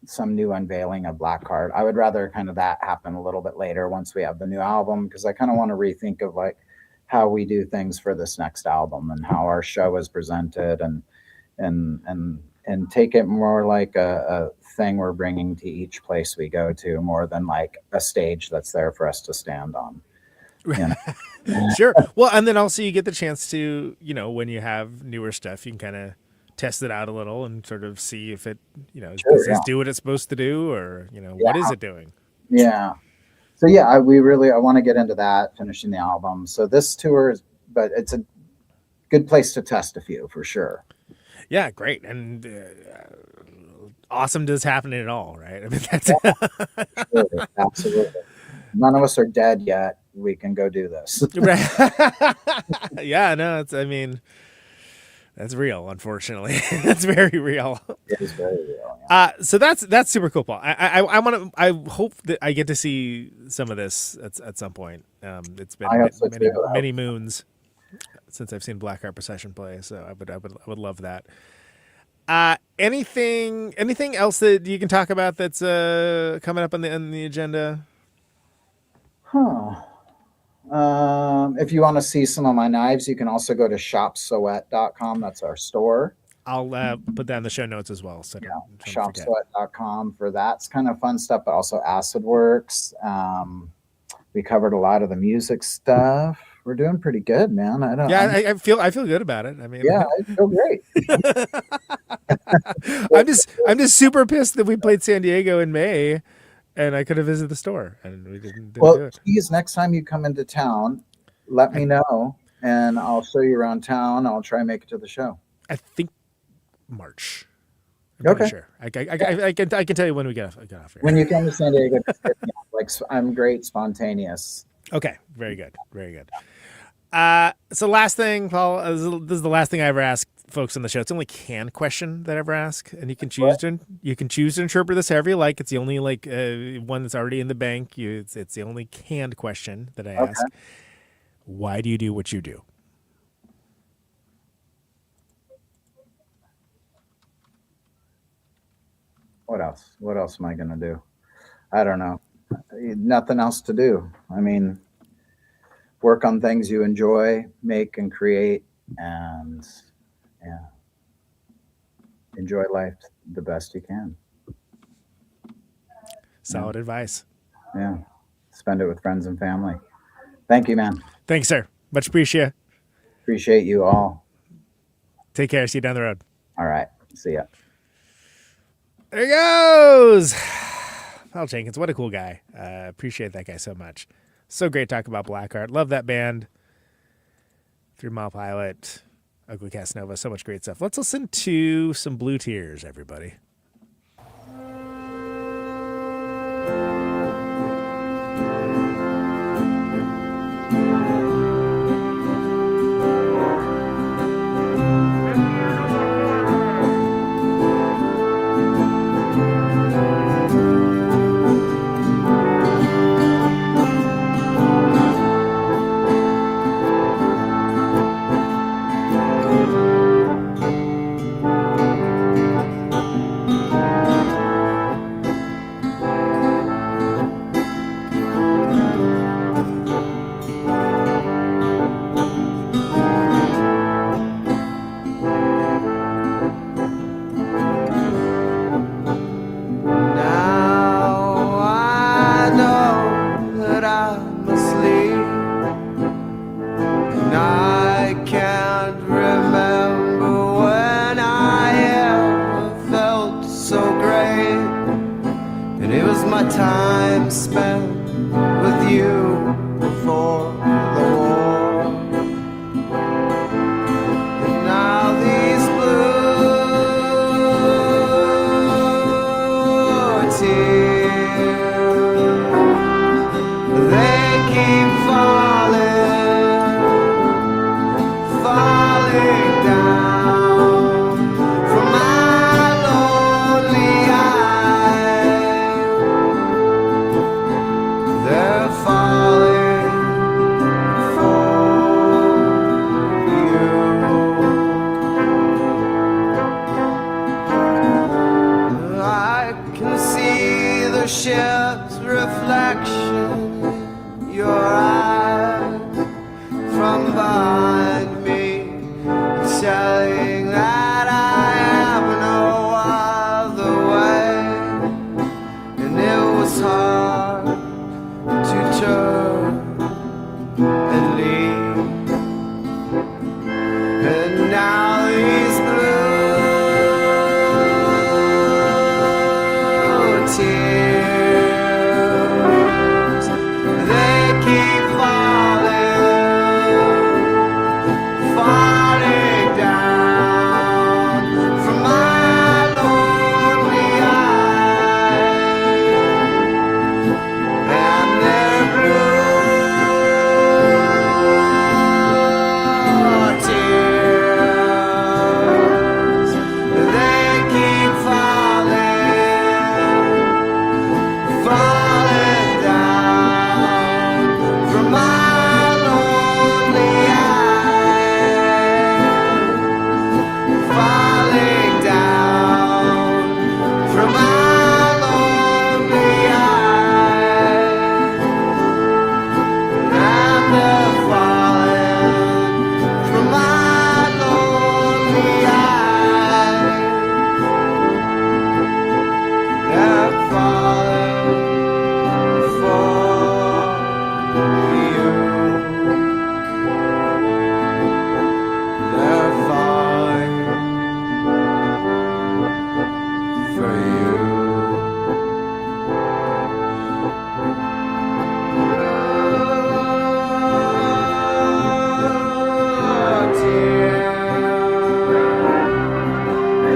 some new unveiling of Black Heart. I would rather kind of that happen a little bit later once we have the new album, because I kind of want to rethink of like how we do things for this next album and how our show is presented, and take it more like a thing we're bringing to each place we go to, more than like a stage that's there for us to stand on. Sure. Well, and then also you get the chance to, when you have newer stuff, you can kind of test it out a little and sort of see if it, does this do what it's supposed to do, or, what is it doing? Yeah. So yeah, I want to get into that, finishing the album. So this tour but it's a good place to test a few for sure. Yeah, great. And awesome does happen at all, right? I mean, that's Absolutely. None of us are dead yet. We can go do this. Yeah, no, that's real, unfortunately. That's very real. It is very real. Yeah. So that's super cool, Paul. I hope that I get to see some of this at some point. It's been many moons since I've seen Black Heart Procession play, so I would love that. Anything else that you can talk about that's coming up on the agenda? If you want to see some of my knives, you can also go to shopsoet.com. That's our store. I'll put that in the show notes as well. So shopsoet.com for that. It's kind of fun stuff, but also Acidwrx. We covered a lot of the music stuff. We're doing pretty good, man. I feel good about it. I mean, yeah, I feel great. I'm just super pissed that we played San Diego in May, and I could have visited the store, and we didn't do it. Please, next time you come into town, let me know, and I'll show you around town. I'll try and make it to the show. I think March. I'm pretty sure. I can tell you when we get off here. When you come to San Diego, like, I'm great, spontaneous. Okay, very good, very good. So last thing, Paul, this is the last thing I ever ask folks on the show. It's the only canned question that I ever ask, and you can choose to interpret this however you like. It's the only one that's already in the bank. It's the only canned question that I ask. Why do you do what you do? What else? What else am I going to do? I don't know. Nothing else to do. I mean, work on things you enjoy, make and create, and enjoy life the best you can. Solid advice. Yeah. Spend it with friends and family. Thank you, man. Thanks, sir. Much appreciate. Appreciate you all. Take care. See you down the road. All right. See ya. There he goes. Well, Jenkins, what a cool guy. Appreciate that guy so much. So great talk about Black Heart. Love that band. 3 Mile Pilot, Ugly Casanova, so much great stuff. Let's listen to some Blue Tears, everybody. It was my time spent with you before the war. And now these blue tears, they keep falling, falling down from my lonely eyes. They're falling for you. I can see the ship's reflection in your eyes from behind me, telling that I have no other way. And it was hard to turn and leave. And now these blue tears, they keep falling, falling down from my lonely eyes. And they're blue tears, they keep falling, falling down from my lonely eyes, falling down from my lonely eyes. And they're falling from my lonely eyes. They're falling for you. They're falling for you.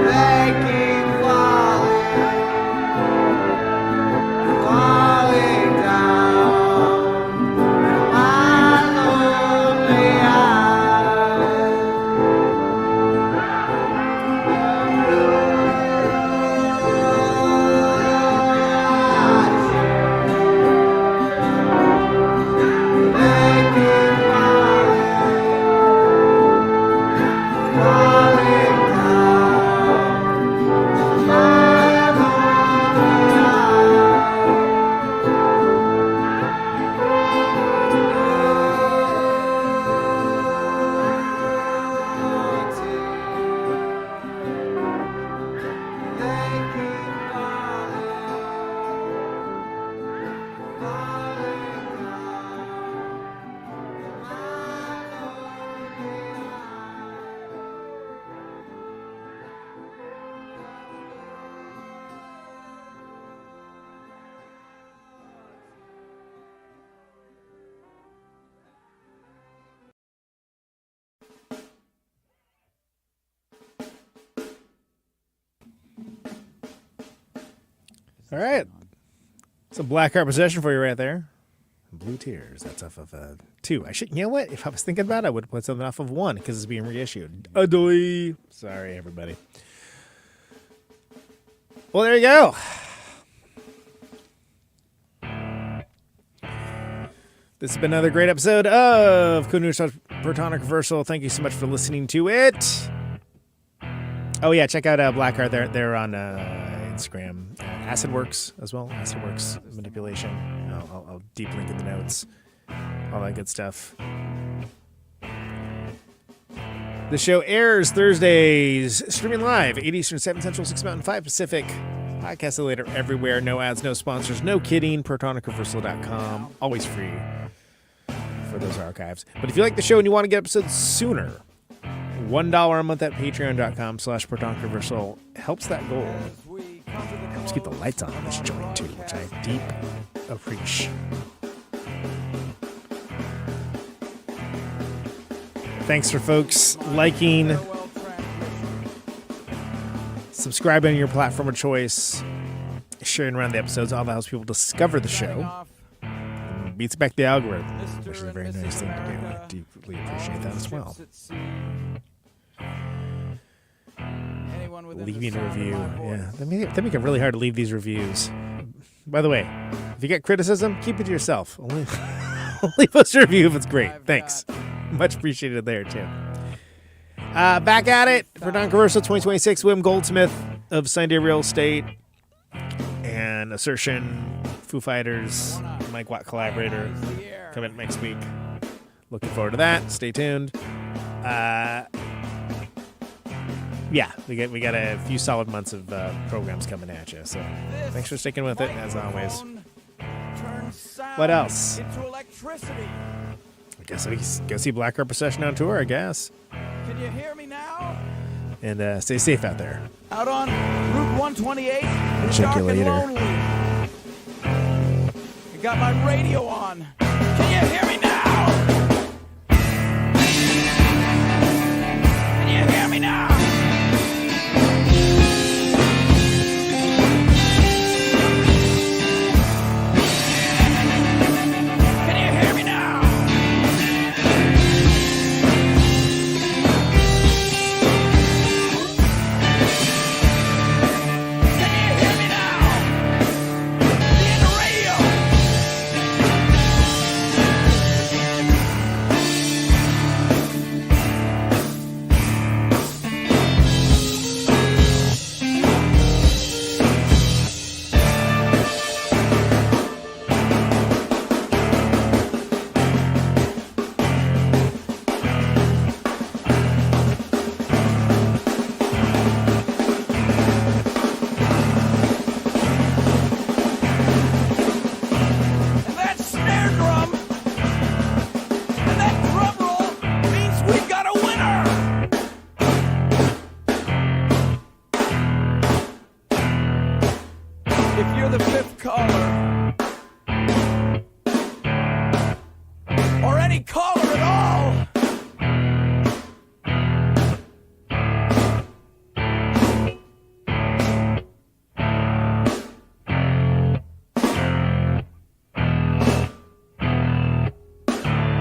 They keep falling, falling down my lonely eyes. They keep falling, falling down my All right. Some Black Heart Procession for you right there. Blue Tears. That's off of 2. I should. You know what? If I was thinking about it, I would have put something off of 1 because it's being reissued. Adoy. Sorry, everybody. Well, there you go. This has been another great episode of Conan Protonic Reversal. Thank you so much for listening to it. Oh, yeah. Check out Black Heart. They're on Instagram. Acidwrx as well. Acidwrx manipulation. I'll deep link in the notes. All that good stuff. The show airs Thursdays, streaming live, 8 Eastern, 7 Central, 6 Mountain, 5 Pacific. Podcast later everywhere. No ads, no sponsors, no kidding. Protonicreversal.com. Always free for those archives. But if you like the show and you want to get episodes sooner, $1 a month at patreon.com/Protonicreversal helps that goal. Let's keep the lights on this joint too, which I deep appreciate. Thanks for folks liking, subscribing on your platform of choice, sharing around the episodes. All that helps people discover the show. And beats back the algorithm, which is a very nice thing to do. I deeply appreciate that as well. Leaving a review. Yeah, they make it really hard to leave these reviews. By the way, if you get criticism, keep it to yourself. Only post a review if it's great. Thanks. Much appreciated there, too. Back at it for Non-Commercial 2026. William Goldsmith of Sunday Real Estate and Assertion, Foo Fighters, Mike Watt collaborator, coming next week. Looking forward to that. Stay tuned. Yeah, we got a few solid months of programs coming at you. So thanks for sticking with it, as always. What else? I guess we go see Black Heart Procession on tour, I guess. Can you hear me now? And stay safe out there. Out on Route 128. Check you dark later. and lonely. I got my radio on. Can you hear me now? Can you hear me now?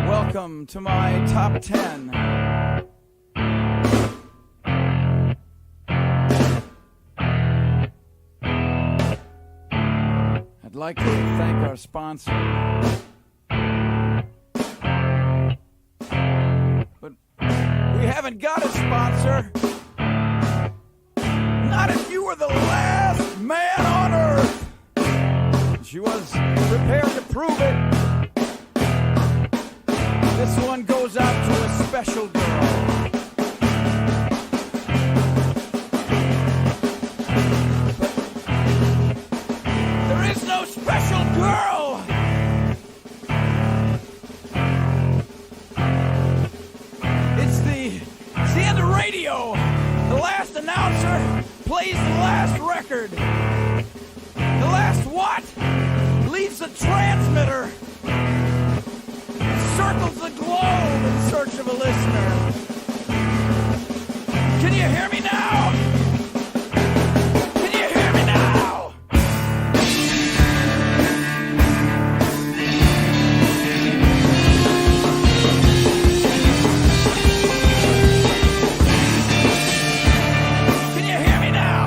Welcome to my top 10. I'd like to thank our sponsor. But we haven't got a sponsor. Not if you were the last man on Earth. She was prepared to prove it. This one goes out to a special girl. But there is no special girl. It's the end of radio. The last announcer plays the last record. The last what? Leaves the transmitter. Circles the globe in search of a listener. Can you hear me now? Can you hear me now? Can you hear me now?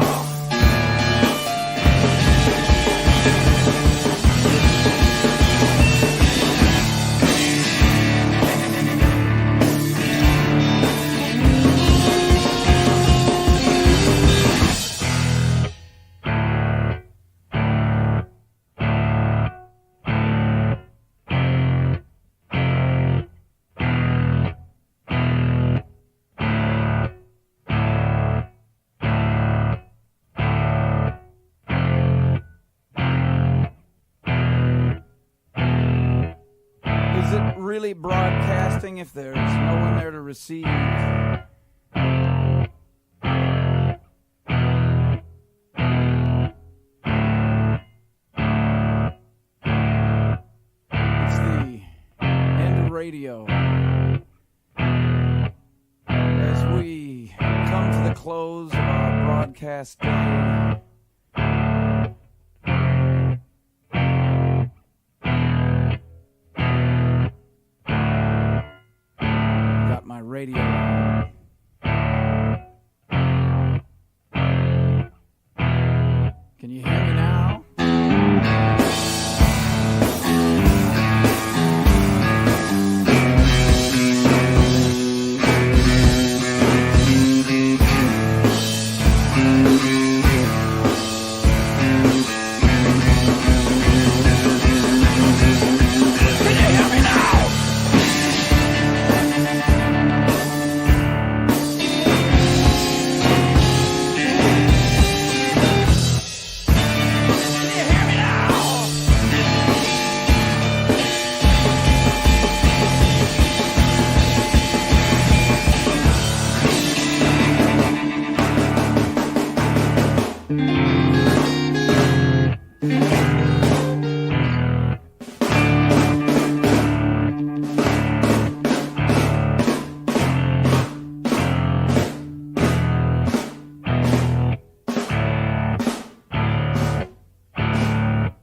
Is it really broadcasting if there's no one there to receive? radio. As we come to the close of our broadcast day, got my radio on. Can you hear me now?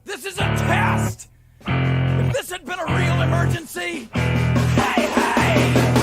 This is a test! If this had been a real emergency, hey, hey!